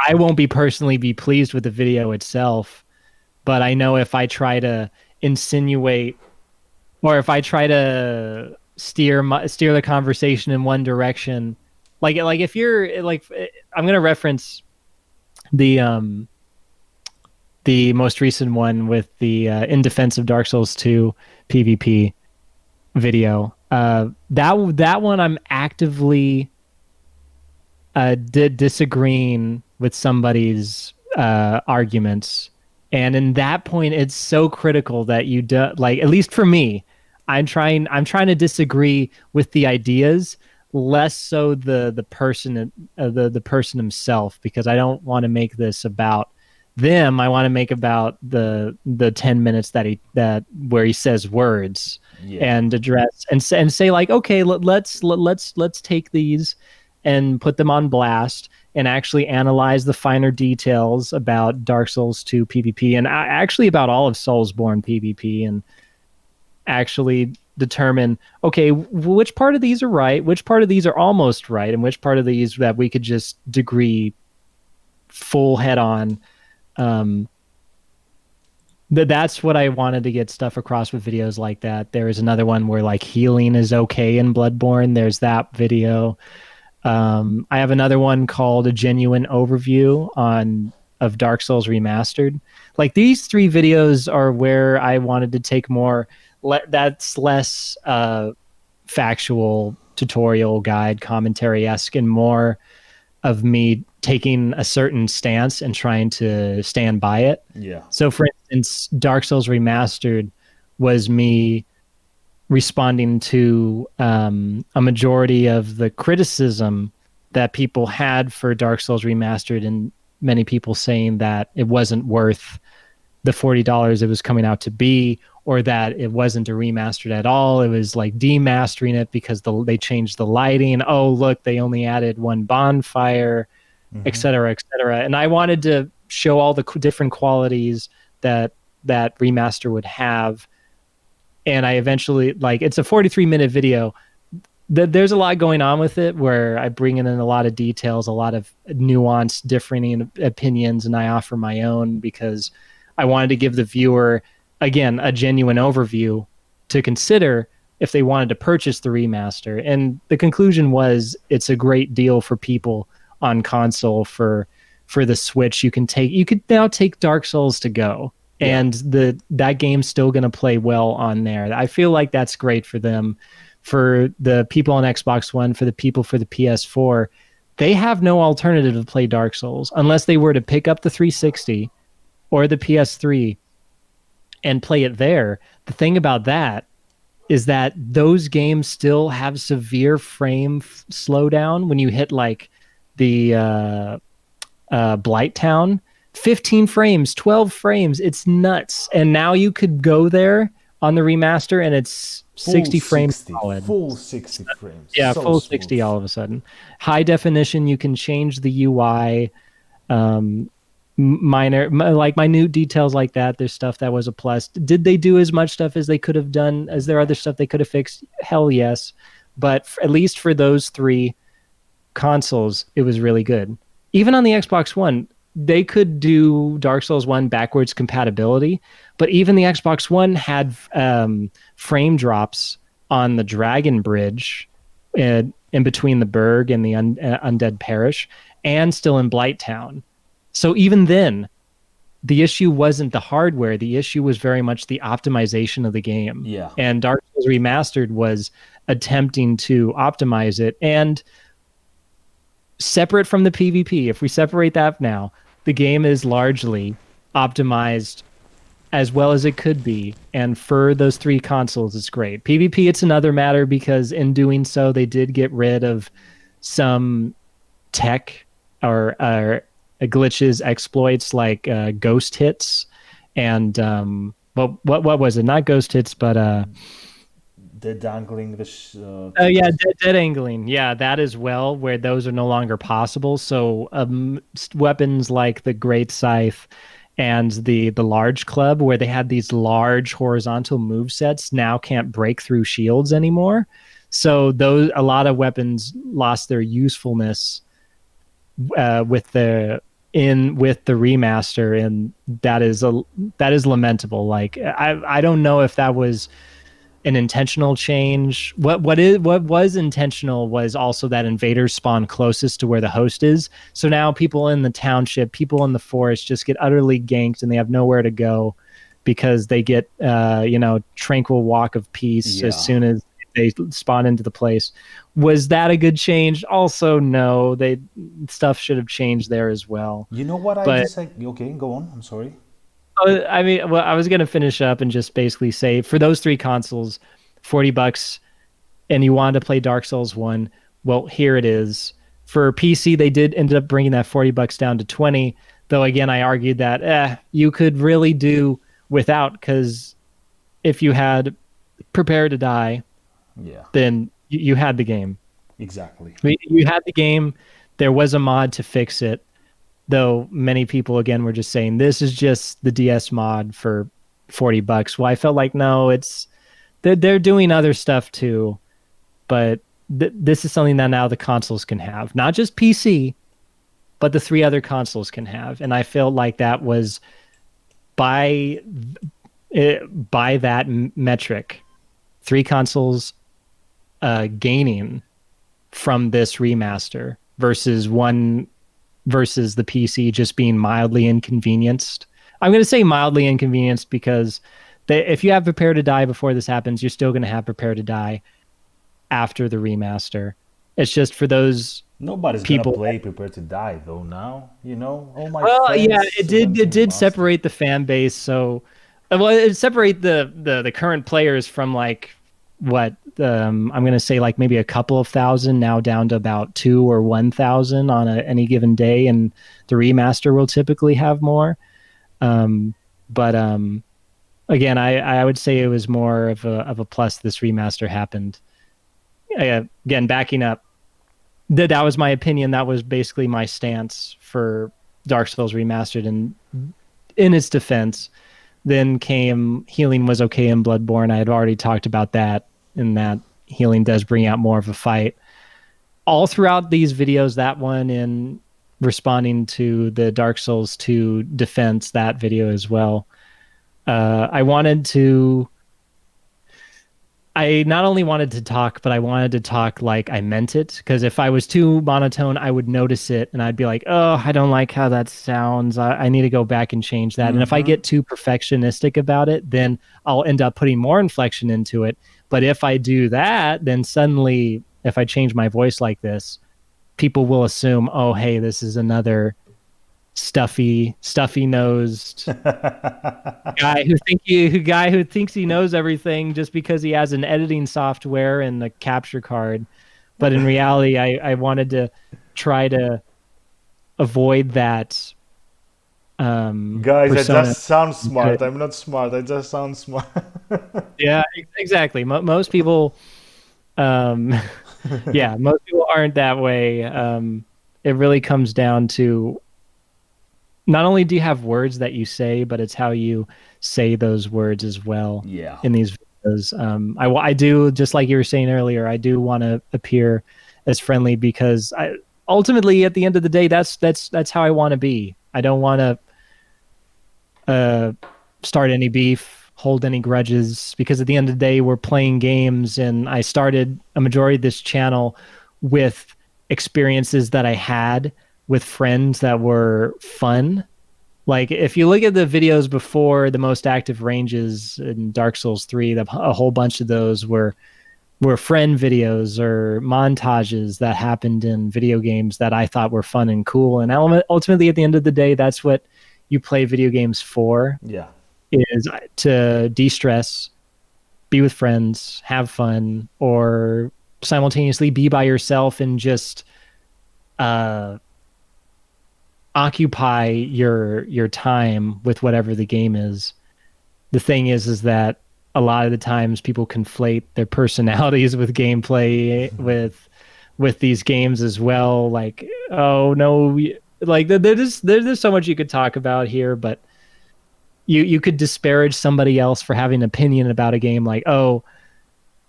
Speaker 2: I won't be pleased with the video itself. But I know if I try to insinuate, or if I try to steer the conversation in one direction, like if you're like, I'm gonna reference the um the most recent one with the in defense of Dark Souls 2 PvP video. That one I'm actively disagreeing with somebody's arguments, and in that point, it's so critical that you do, like, at least for me, I'm trying to disagree with the ideas, less so the person the person himself, because I don't want to make this about them. I want to make about the 10 minutes that where he says words
Speaker 1: Yeah.
Speaker 2: and address and say like, okay, let's take these and put them on blast and actually analyze the finer details about Dark Souls 2 PvP and actually about all of Soulsborne PvP, and actually determine, okay, which part of these are right, which part of these are almost right, and which part of these that we could just degree full head on. um that's what I wanted to get stuff across with videos like that. There is another one where like healing is okay in Bloodborne. There's that video. I have another one called A Genuine Overview on of Dark Souls Remastered. Like these three videos are where I wanted to take more. That's less factual tutorial guide commentary esque and more of me taking a certain stance and trying to stand by it.
Speaker 1: Yeah.
Speaker 2: So, for instance, Dark Souls Remastered was me responding to a majority of the criticism that people had for Dark Souls Remastered, and many people saying that it wasn't worth the $40 it was coming out to be, or that it wasn't a remastered at all. It was like demastering it because they changed the lighting. Oh, look, they only added one bonfire, et
Speaker 1: Hmm.
Speaker 2: cetera, et cetera. And I wanted to show all the different qualities that that remaster would have. And I eventually, like, it's a 43-minute video. There's a lot going on with it where I bring in a lot of details, a lot of nuanced, differing opinions, and I offer my own because I wanted to give the viewer, again, a genuine overview to consider if they wanted to purchase the remaster. And the conclusion was it's a great deal for people on console for the Switch. You could now take Dark Souls to go,
Speaker 1: Yeah.
Speaker 2: and that game's still going to play well on there. I feel like that's great for them. For the people on Xbox One, for the people for the PS4, they have no alternative to play Dark Souls unless they were to pick up the 360 or the PS3 and play it there. The thing about that is that those games still have severe frame slowdown when you hit like the Blight Town. 15 frames, 12 frames. It's nuts. And now you could go there on the remaster and it's
Speaker 1: Full
Speaker 2: 60 frames
Speaker 1: 60,
Speaker 2: solid.
Speaker 1: full 60 frames.
Speaker 2: Yeah,
Speaker 1: So
Speaker 2: full
Speaker 1: smooth.
Speaker 2: 60 all of a sudden. High definition, you can change the UI. Um, like minute details like that. There's stuff that was a plus. Did they do as much stuff as they could have done? Is there other stuff they could have fixed? Hell yes. But at least for those three consoles, it was really good. Even on the Xbox One, they could do Dark Souls 1 backwards compatibility, but even the Xbox One had frame drops on the Dragon Bridge in between the Berg and the Undead Parish, and still in Blight Town. So even then, the issue wasn't the hardware. The issue was very much the optimization of the game.
Speaker 1: Yeah.
Speaker 2: And Dark Souls Remastered was attempting to optimize it. And separate from the PvP, if we separate that now, the game is largely optimized as well as it could be. And for those three consoles, it's great. PvP, it's another matter because in doing so, they did get rid of some tech or glitches, exploits like ghost hits, and what was it? Not ghost hits, but
Speaker 1: The dangling the
Speaker 2: yeah, dead angling. Yeah, that as well, where those are no longer possible. So weapons like the Great Scythe and the Large Club, where they had these large horizontal move sets, now can't break through shields anymore. So a lot of weapons lost their usefulness with the remaster, and that is lamentable. Like I don't know if that was an intentional change. What was intentional was also that invaders spawn closest to where the host is. So now people in the township, people in the forest just get utterly ganked and they have nowhere to go because they get tranquil walk of peace as
Speaker 1: Yeah.
Speaker 2: soon as they spawn into the place. Was that a good change? Also, no. Stuff should have changed there as well.
Speaker 1: You know what I
Speaker 2: But
Speaker 1: disagree? Okay, go on. I'm sorry.
Speaker 2: I mean, well, I was going to finish up and just basically say for those three consoles, $40, and you wanted to play Dark Souls 1, Well, here it is. For PC, they did end up bringing that $40 down to 20. Though again, I argued that you could really do without, because if you had Prepare to Die,
Speaker 1: Yeah,
Speaker 2: then you had the game.
Speaker 1: exactly.
Speaker 2: You had the game. There was a mod to fix it, though many people again were just saying this is just the DS mod for $40. Well, I felt like no, it's they're doing other stuff too, but this is something that now the consoles can have, not just PC, but the three other consoles can have, and I felt like that was by by that metric, three consoles gaining from this remaster versus one versus the PC just being mildly inconvenienced. I'm going to say mildly inconvenienced because if you have Prepare to Die before this happens, you're still going to have Prepare to Die after the remaster. It's just for those
Speaker 1: Nobody's gonna
Speaker 2: people.
Speaker 1: play Prepare to Die though now. You know, all my
Speaker 2: Well, yeah,
Speaker 1: friends
Speaker 2: it did.
Speaker 1: went
Speaker 2: It did
Speaker 1: remastered.
Speaker 2: separate the fan base. So, well, it separate the current players from like what I'm going to say like maybe a couple of thousand now down to about 2 or 1,000 on any given day, and the remaster will typically have more. Um, but again, I would say it was more of a plus this remaster happened. Again, backing up, that was my opinion. That was basically my stance for Dark Souls Remastered. And in its defense, then came healing was okay in Bloodborne. I had already talked about that, and that healing does bring out more of a fight. All throughout these videos, that one in responding to the Dark Souls 2 defense, that video as well. I wanted to I not only wanted to talk, but I wanted to talk like I meant it. Because if I was too monotone, I would notice it and I'd be like, oh, I don't like how that sounds. I need to go back and change that. And if I
Speaker 1: Mm-hmm.
Speaker 2: get too perfectionistic about it, then I'll end up putting more inflection into it. But if I do that, then suddenly, if I change my voice like this, people will assume, oh, hey, this is another stuffy nosed guy who thinks he knows everything just because he has an editing software and a capture card. But in reality, I wanted to try to avoid that
Speaker 1: Guys, I
Speaker 2: persona.
Speaker 1: just sound smart.
Speaker 2: Good.
Speaker 1: I'm not smart. I just sound smart.
Speaker 2: Yeah, exactly. Most people, um, yeah, most people aren't that way. It really comes down to not only do you have words that you say, but it's how you say those words as well
Speaker 1: Yeah.
Speaker 2: in these videos. I do, just like you were saying earlier, I do want to appear as friendly because ultimately at the end of the day, that's how I want to be. I don't want to start any beef, hold any grudges, because at the end of the day, we're playing games, and I started a majority of this channel with experiences that I had with friends that were fun. Like if you look at the videos before the most active ranges in Dark Souls 3, a whole bunch of those were friend videos or montages that happened in video games that I thought were fun and cool. And ultimately, at the end of the day, that's what you play video games for,
Speaker 1: Yeah.
Speaker 2: is to de-stress, be with friends, have fun, or simultaneously be by yourself and just uh, occupy your time with whatever the game is. The thing is that a lot of the times people conflate their personalities with gameplay with these games as well. Like, oh no, like there's so much you could talk about here, but you could disparage somebody else for having an opinion about a game, like, oh,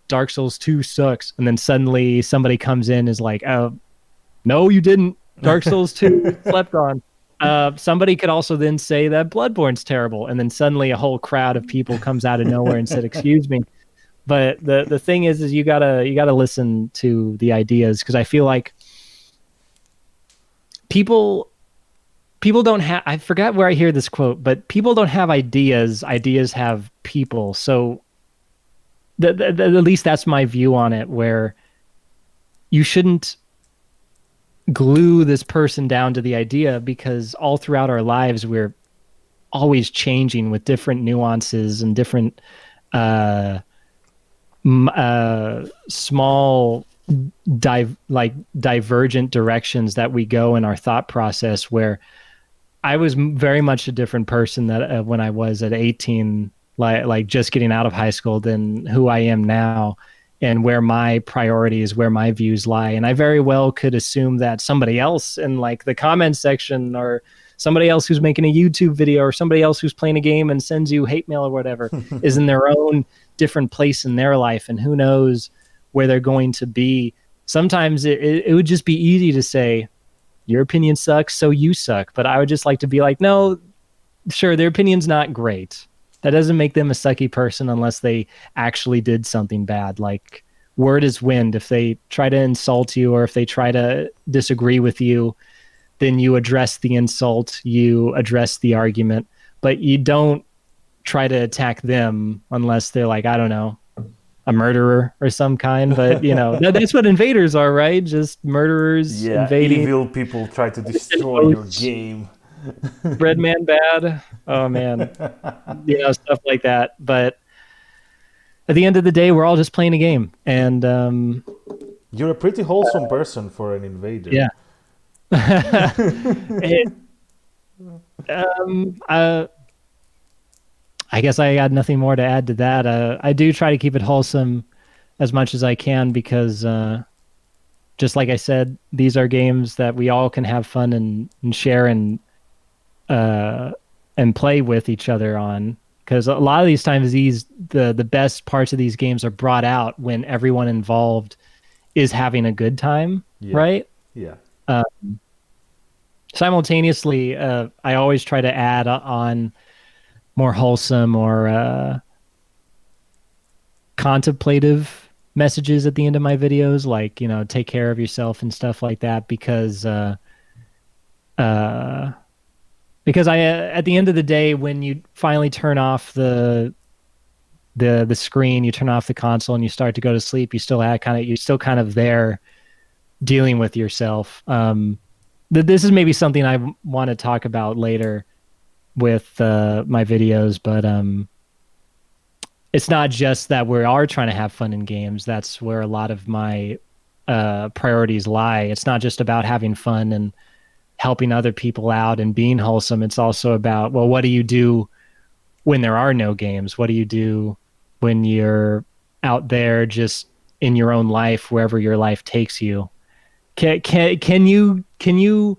Speaker 2: Dark Souls 2 sucks, and then suddenly somebody comes in is like, oh, no, you didn't. Dark Souls 2 you slept on. Somebody could also then say that Bloodborne's terrible, and then suddenly a whole crowd of people comes out of nowhere and said, "Excuse me." But the thing is you gotta listen to the ideas, because I feel like people people don't have. I forgot where I hear this quote, but people don't have ideas. Ideas have people. So at least that's my view on it. Where you shouldn't glue this person down to the idea, because all throughout our lives we're always changing with different nuances and different small divergent directions that we go in our thought process, where I was very much a different person that when I was at 18, like just getting out of high school, than who I am now, and where my priorities, where my views lie. And I very well could assume that somebody else in like the comment section, or somebody else who's making a YouTube video, or somebody else who's playing a game and sends you hate mail or whatever, is in their own different place in their life, and who knows where they're going to be. Sometimes it would just be easy to say, your opinion sucks, so you suck. But I would just like to be like, no, sure, their opinion's not great. That doesn't make them a sucky person unless they actually did something bad. Like, word is wind. If they try to insult you, or if they try to disagree with you, then you address the insult, you address the argument, but you don't try to attack them unless they're like, I don't know, a murderer or some kind. But that's what invaders are, right? Just murderers invading.
Speaker 1: Evil people try to destroy your game.
Speaker 2: Red man bad. Oh man. Stuff like that. But at the end of the day, we're all just playing a game. And
Speaker 1: you're a pretty wholesome person for an invader.
Speaker 2: Yeah. I guess I got nothing more to add to that. I do try to keep it wholesome as much as I can, because just like I said, these are games that we all can have fun and share and play with each other on. Because a lot of these times, the best parts of these games are brought out when everyone involved is having a good time, right?
Speaker 1: Yeah.
Speaker 2: Simultaneously, I always try to add on more wholesome or contemplative messages at the end of my videos, like, take care of yourself and stuff like that, because I at the end of the day, when you finally turn off the screen, you turn off the console and you start to go to sleep, you're still kind of there dealing with yourself. This is maybe something I want to talk about later with my videos, but it's not just that we are trying to have fun in games. That's where a lot of my priorities lie. It's not just about having fun and helping other people out and being wholesome. It's also about, well, what do you do when there are no games? What do you do when you're out there just in your own life, wherever your life takes you? Can you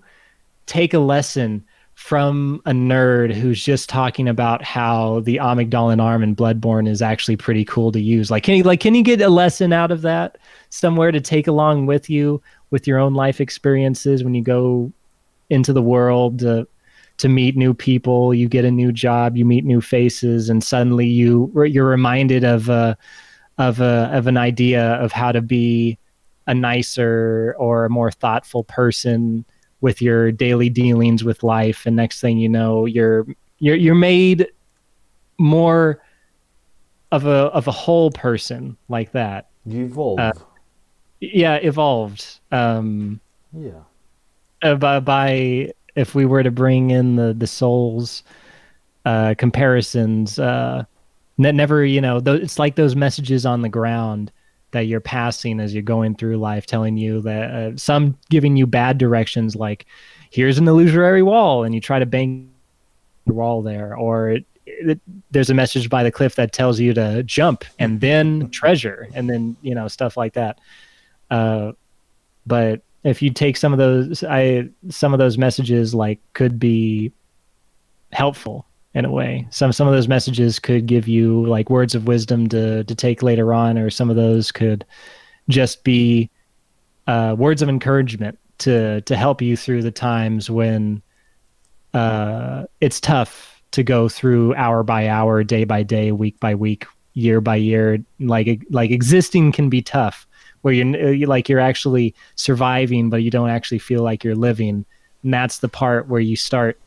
Speaker 2: take a lesson from a nerd who's just talking about how the amygdalin arm in Bloodborne is actually pretty cool to use? Can you get a lesson out of that somewhere to take along with you with your own life experiences when you go into the world to meet new people? You get a new job, you meet new faces, and suddenly you're reminded of an idea of how to be a nicer or a more thoughtful person with your daily dealings with life. And next thing you know, you're made more of a whole person like that.
Speaker 1: You evolve.
Speaker 2: Evolved. By if we were to bring in the Souls comparisons, never, it's like those messages on the ground that you're passing as you're going through life, telling you that some giving you bad directions, like here's an illusory wall, and you try to bang the wall there, or there's a message by the cliff that tells you to jump and then treasure, and then stuff like that. But if you take some of those messages, like, could be helpful in a way. Some of those messages could give you like words of wisdom to take later on, or some of those could just be words of encouragement to help you through the times when it's tough to go through hour by hour, day by day, week by week, year by year. Like existing can be tough, where you're actually surviving, but you don't actually feel like you're living. And that's the part where you start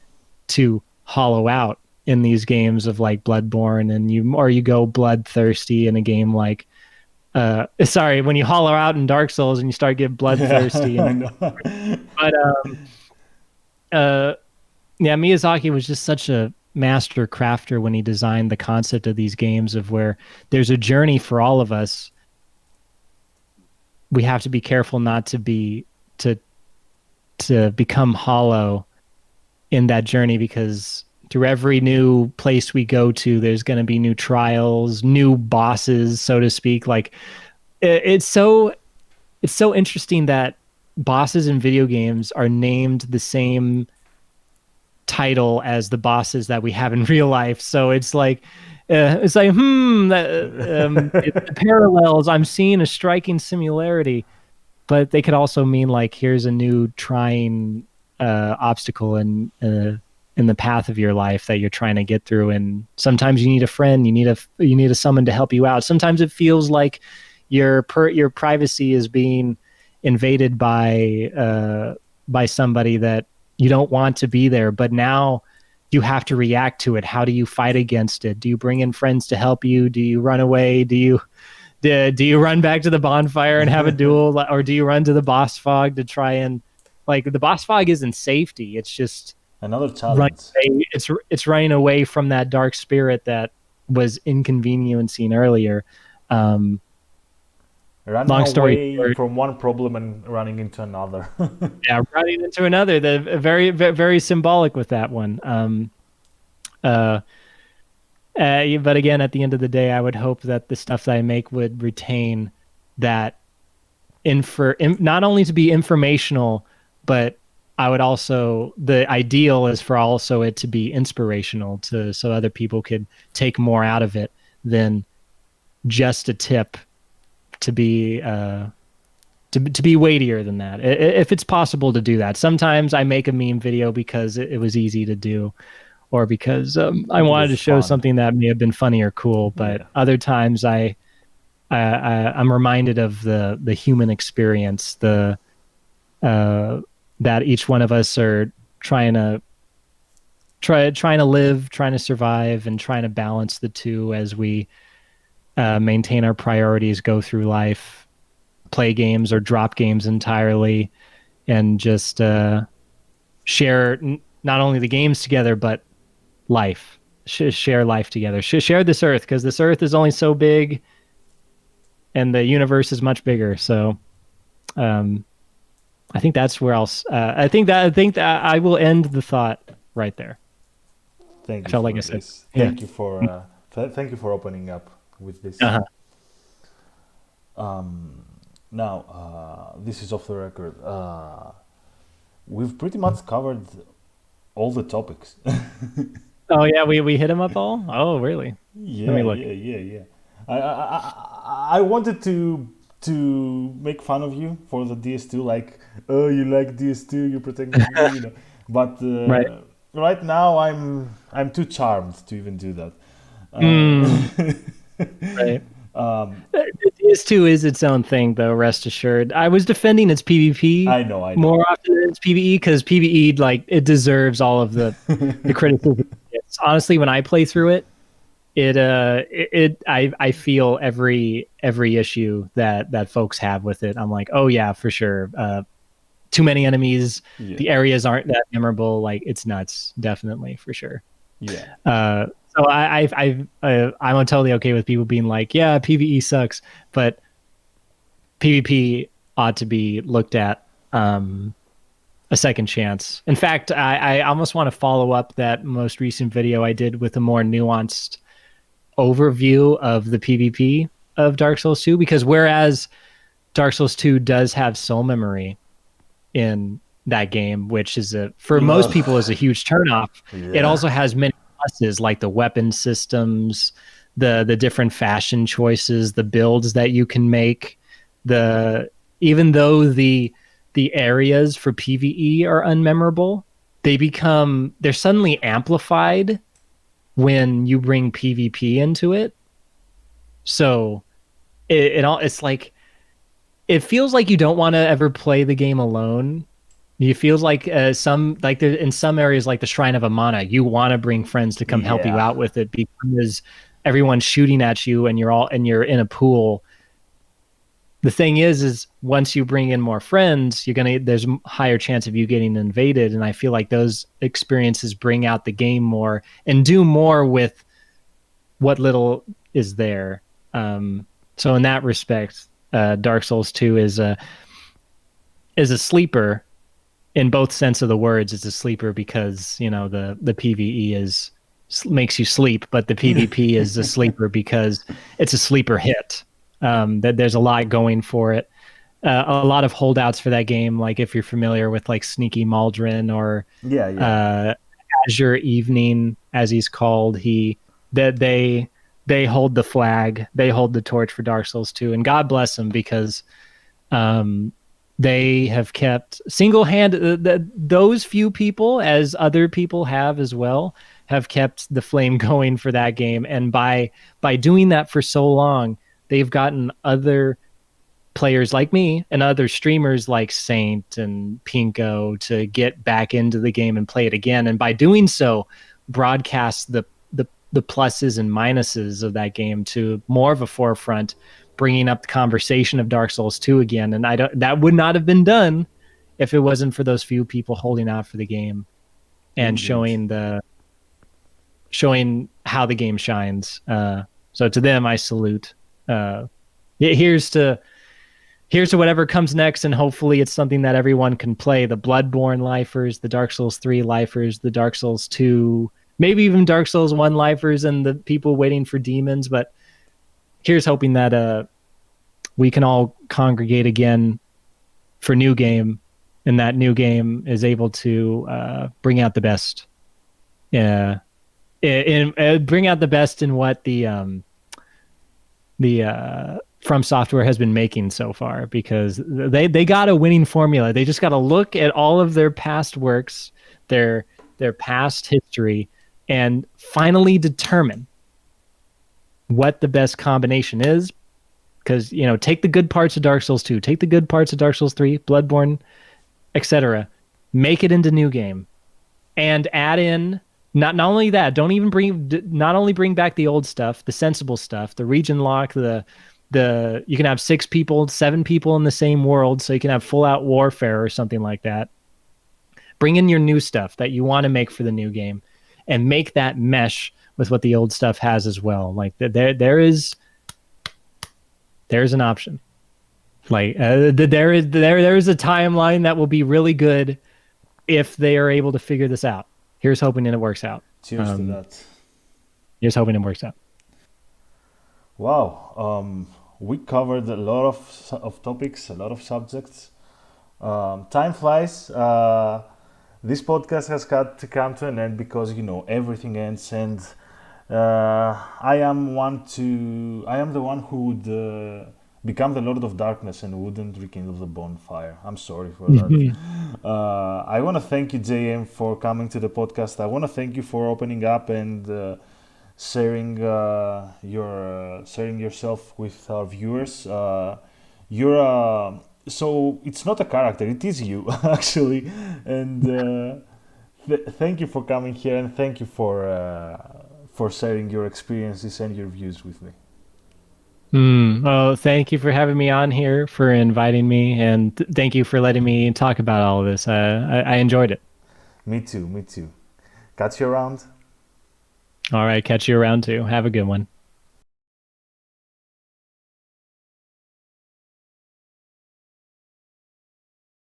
Speaker 2: to hollow out in these games of like Bloodborne, and you go bloodthirsty in a game like when you hollow out in Dark Souls and you start getting bloodthirsty. But Miyazaki was just such a master crafter when he designed the concept of these games, of where there's a journey for all of us we have to be careful not to be to to become hollow in that journey, because through every new place we go to, there's going to be new trials, new bosses, so to speak. Like it's so interesting that bosses in video games are named the same title as the bosses that we have in real life. So it's like the parallels. I'm seeing a striking similarity, but they could also mean like here's a new trying obstacle in the path of your life that you're trying to get through, and sometimes you need a friend, you need a someone to help you out. Sometimes it feels like your privacy is being invaded by somebody that you don't want to be there, but now you have to react to it. How do you fight against it? Do you bring in friends to help you? Do you run away? Do you run back to the bonfire and have a duel, or do you run to the boss fog to try and, like, the boss fog isn't safety. It's just
Speaker 1: Another challenge.
Speaker 2: it's running away from that dark spirit that was inconveniencing earlier. Um,
Speaker 1: Running
Speaker 2: Long story
Speaker 1: away
Speaker 2: short,
Speaker 1: from one problem and running into another.
Speaker 2: yeah, running into another. The very symbolic with that one. Uh, but again, at the end of the day, I would hope that the stuff that I make would retain that not only to be informational, but I would also, the ideal is for also it to be inspirational, to so other people could take more out of it than just a tip, to be to be weightier than that, if it's possible to do that. Sometimes I make a meme video because it was easy to do, or because I
Speaker 1: It
Speaker 2: wanted
Speaker 1: was
Speaker 2: to show
Speaker 1: fun.
Speaker 2: something that may have been funny or cool. But
Speaker 1: Yeah.
Speaker 2: other times I'm reminded of the human experience, the that each one of us are trying to live, trying to survive, and trying to balance the two as we maintain our priorities, go through life, play games or drop games entirely, and just share not only the games together, but life. Share life together. Share this earth, because this earth is only so big, and the universe is much bigger. So, I think that's where else. I think that I will end the thought right there.
Speaker 1: Thank
Speaker 2: I
Speaker 1: you
Speaker 2: felt like I
Speaker 1: for
Speaker 2: said,
Speaker 1: this.
Speaker 2: yeah.
Speaker 1: Thank you for opening up with this.
Speaker 2: Uh-huh.
Speaker 1: Now, this is off the record. We've pretty much covered all the topics.
Speaker 2: Oh yeah, we hit him up all. Oh really? Let
Speaker 1: Yeah,
Speaker 2: me look.
Speaker 1: yeah, yeah, yeah. I wanted to make fun of you for the DS2, like, oh, you like DS2, you're protecting me, you know. But
Speaker 2: Right.
Speaker 1: right now, I'm too charmed to even do that.
Speaker 2: Mm, right.
Speaker 1: Um,
Speaker 2: DS2 is its own thing, though. Rest assured, I was defending its PvP
Speaker 1: I know.
Speaker 2: more often than its PvE, because PvE, like, it deserves all of the criticism. It's honestly, when I play through it, I feel every issue that folks have with it. I'm like, oh yeah, for sure. Too many enemies.
Speaker 1: Yeah,
Speaker 2: The areas aren't that memorable. Like, it's nuts, definitely, for sure.
Speaker 1: yeah.
Speaker 2: So I'm totally okay with people being like, yeah, PvE sucks, but PvP ought to be looked at a second chance. In fact, I almost want to follow up that most recent video I did with a more nuanced overview of the PvP of Dark Souls 2, because whereas Dark Souls 2 does have soul memory in that game, which is for most
Speaker 1: Ugh.
Speaker 2: people is a huge turnoff, it
Speaker 1: Yeah,
Speaker 2: also has many pluses, like the weapon systems, the different fashion choices, the builds that you can make. The Even though the areas for PvE are unmemorable, they're suddenly amplified when you bring PvP into it. So it's like, it feels like you don't want to ever play the game alone. It feels like in some areas, like the Shrine of Amana, you want to bring friends to come help you
Speaker 1: yeah,
Speaker 2: out with it, because everyone's shooting at you and you're in a pool. The thing is once you bring in more friends, there's a higher chance of you getting invaded, and I feel like those experiences bring out the game more and do more with what little is there. So in that respect, Dark Souls 2 is a sleeper in both sense of the words. It's a sleeper because the PVE is makes you sleep, but the PvP is a sleeper because it's a sleeper hit. That there's a lot going for it. A lot of holdouts for that game, like if you're familiar with like Sneaky Maldron or
Speaker 1: Yeah, yeah.
Speaker 2: uh, Azure Evening, as he's called, that they hold the flag, they hold the torch for Dark Souls 2, and God bless them because um, they have kept single-hand those few people, as other people have as well, have kept the flame going for that game, and by doing that for so long, they've gotten other players like me and other streamers like Saint and Pinko to get back into the game and play it again. And by doing so, broadcast the pluses and minuses of that game to more of a forefront, bringing up the conversation of Dark Souls 2 again. And that would not have been done if it wasn't for those few people holding out for the game and
Speaker 1: Indeed.
Speaker 2: showing how the game shines. So to them, I salute. Here's to whatever comes next, and hopefully it's something that everyone can play. The Bloodborne lifers, the Dark Souls 3 lifers, the Dark Souls 2, maybe even Dark Souls 1 lifers, and the people waiting for demons. But here's hoping that we can all congregate again for new game, and that new game is able to bring out the best. Yeah, bring out the best in what the From Software has been making so far, because they got a winning formula. They just got to look at all of their past works, their past history, and finally determine what the best combination is. Because take the good parts of Dark Souls 2, take the good parts of Dark Souls 3, Bloodborne, etc., make it into new game, and add in not only that, don't even not only bring back the old stuff, the sensible stuff, the region lock, the you can have 6 people, 7 people in the same world, so you can have full out warfare or something like that. Bring in your new stuff that you want to make for the new game, and make that mesh with what the old stuff has as well. Like there's an option. Like there is a timeline that will be really good if they are able to figure this out. Here's hoping that it works out.
Speaker 1: Cheers to that.
Speaker 2: Here's hoping it works out.
Speaker 1: Wow. We covered a lot of topics, a lot of subjects. Time flies. This podcast has got to come to an end because everything ends, and I am the one who would become the Lord of Darkness and wouldn't rekindle the bonfire. I'm sorry for that. I want to thank you, JM, for coming to the podcast. I want to thank you for opening up and sharing sharing yourself with our viewers. You're so it's not a character; it is you actually. And thank you for coming here, and thank you for sharing your experiences and your views with me.
Speaker 2: Well, thank you for having me on here, for inviting me, and thank you for letting me talk about all of this. I enjoyed it.
Speaker 1: Me too. Me too. Catch you around.
Speaker 2: All right, catch you around too. Have a good one.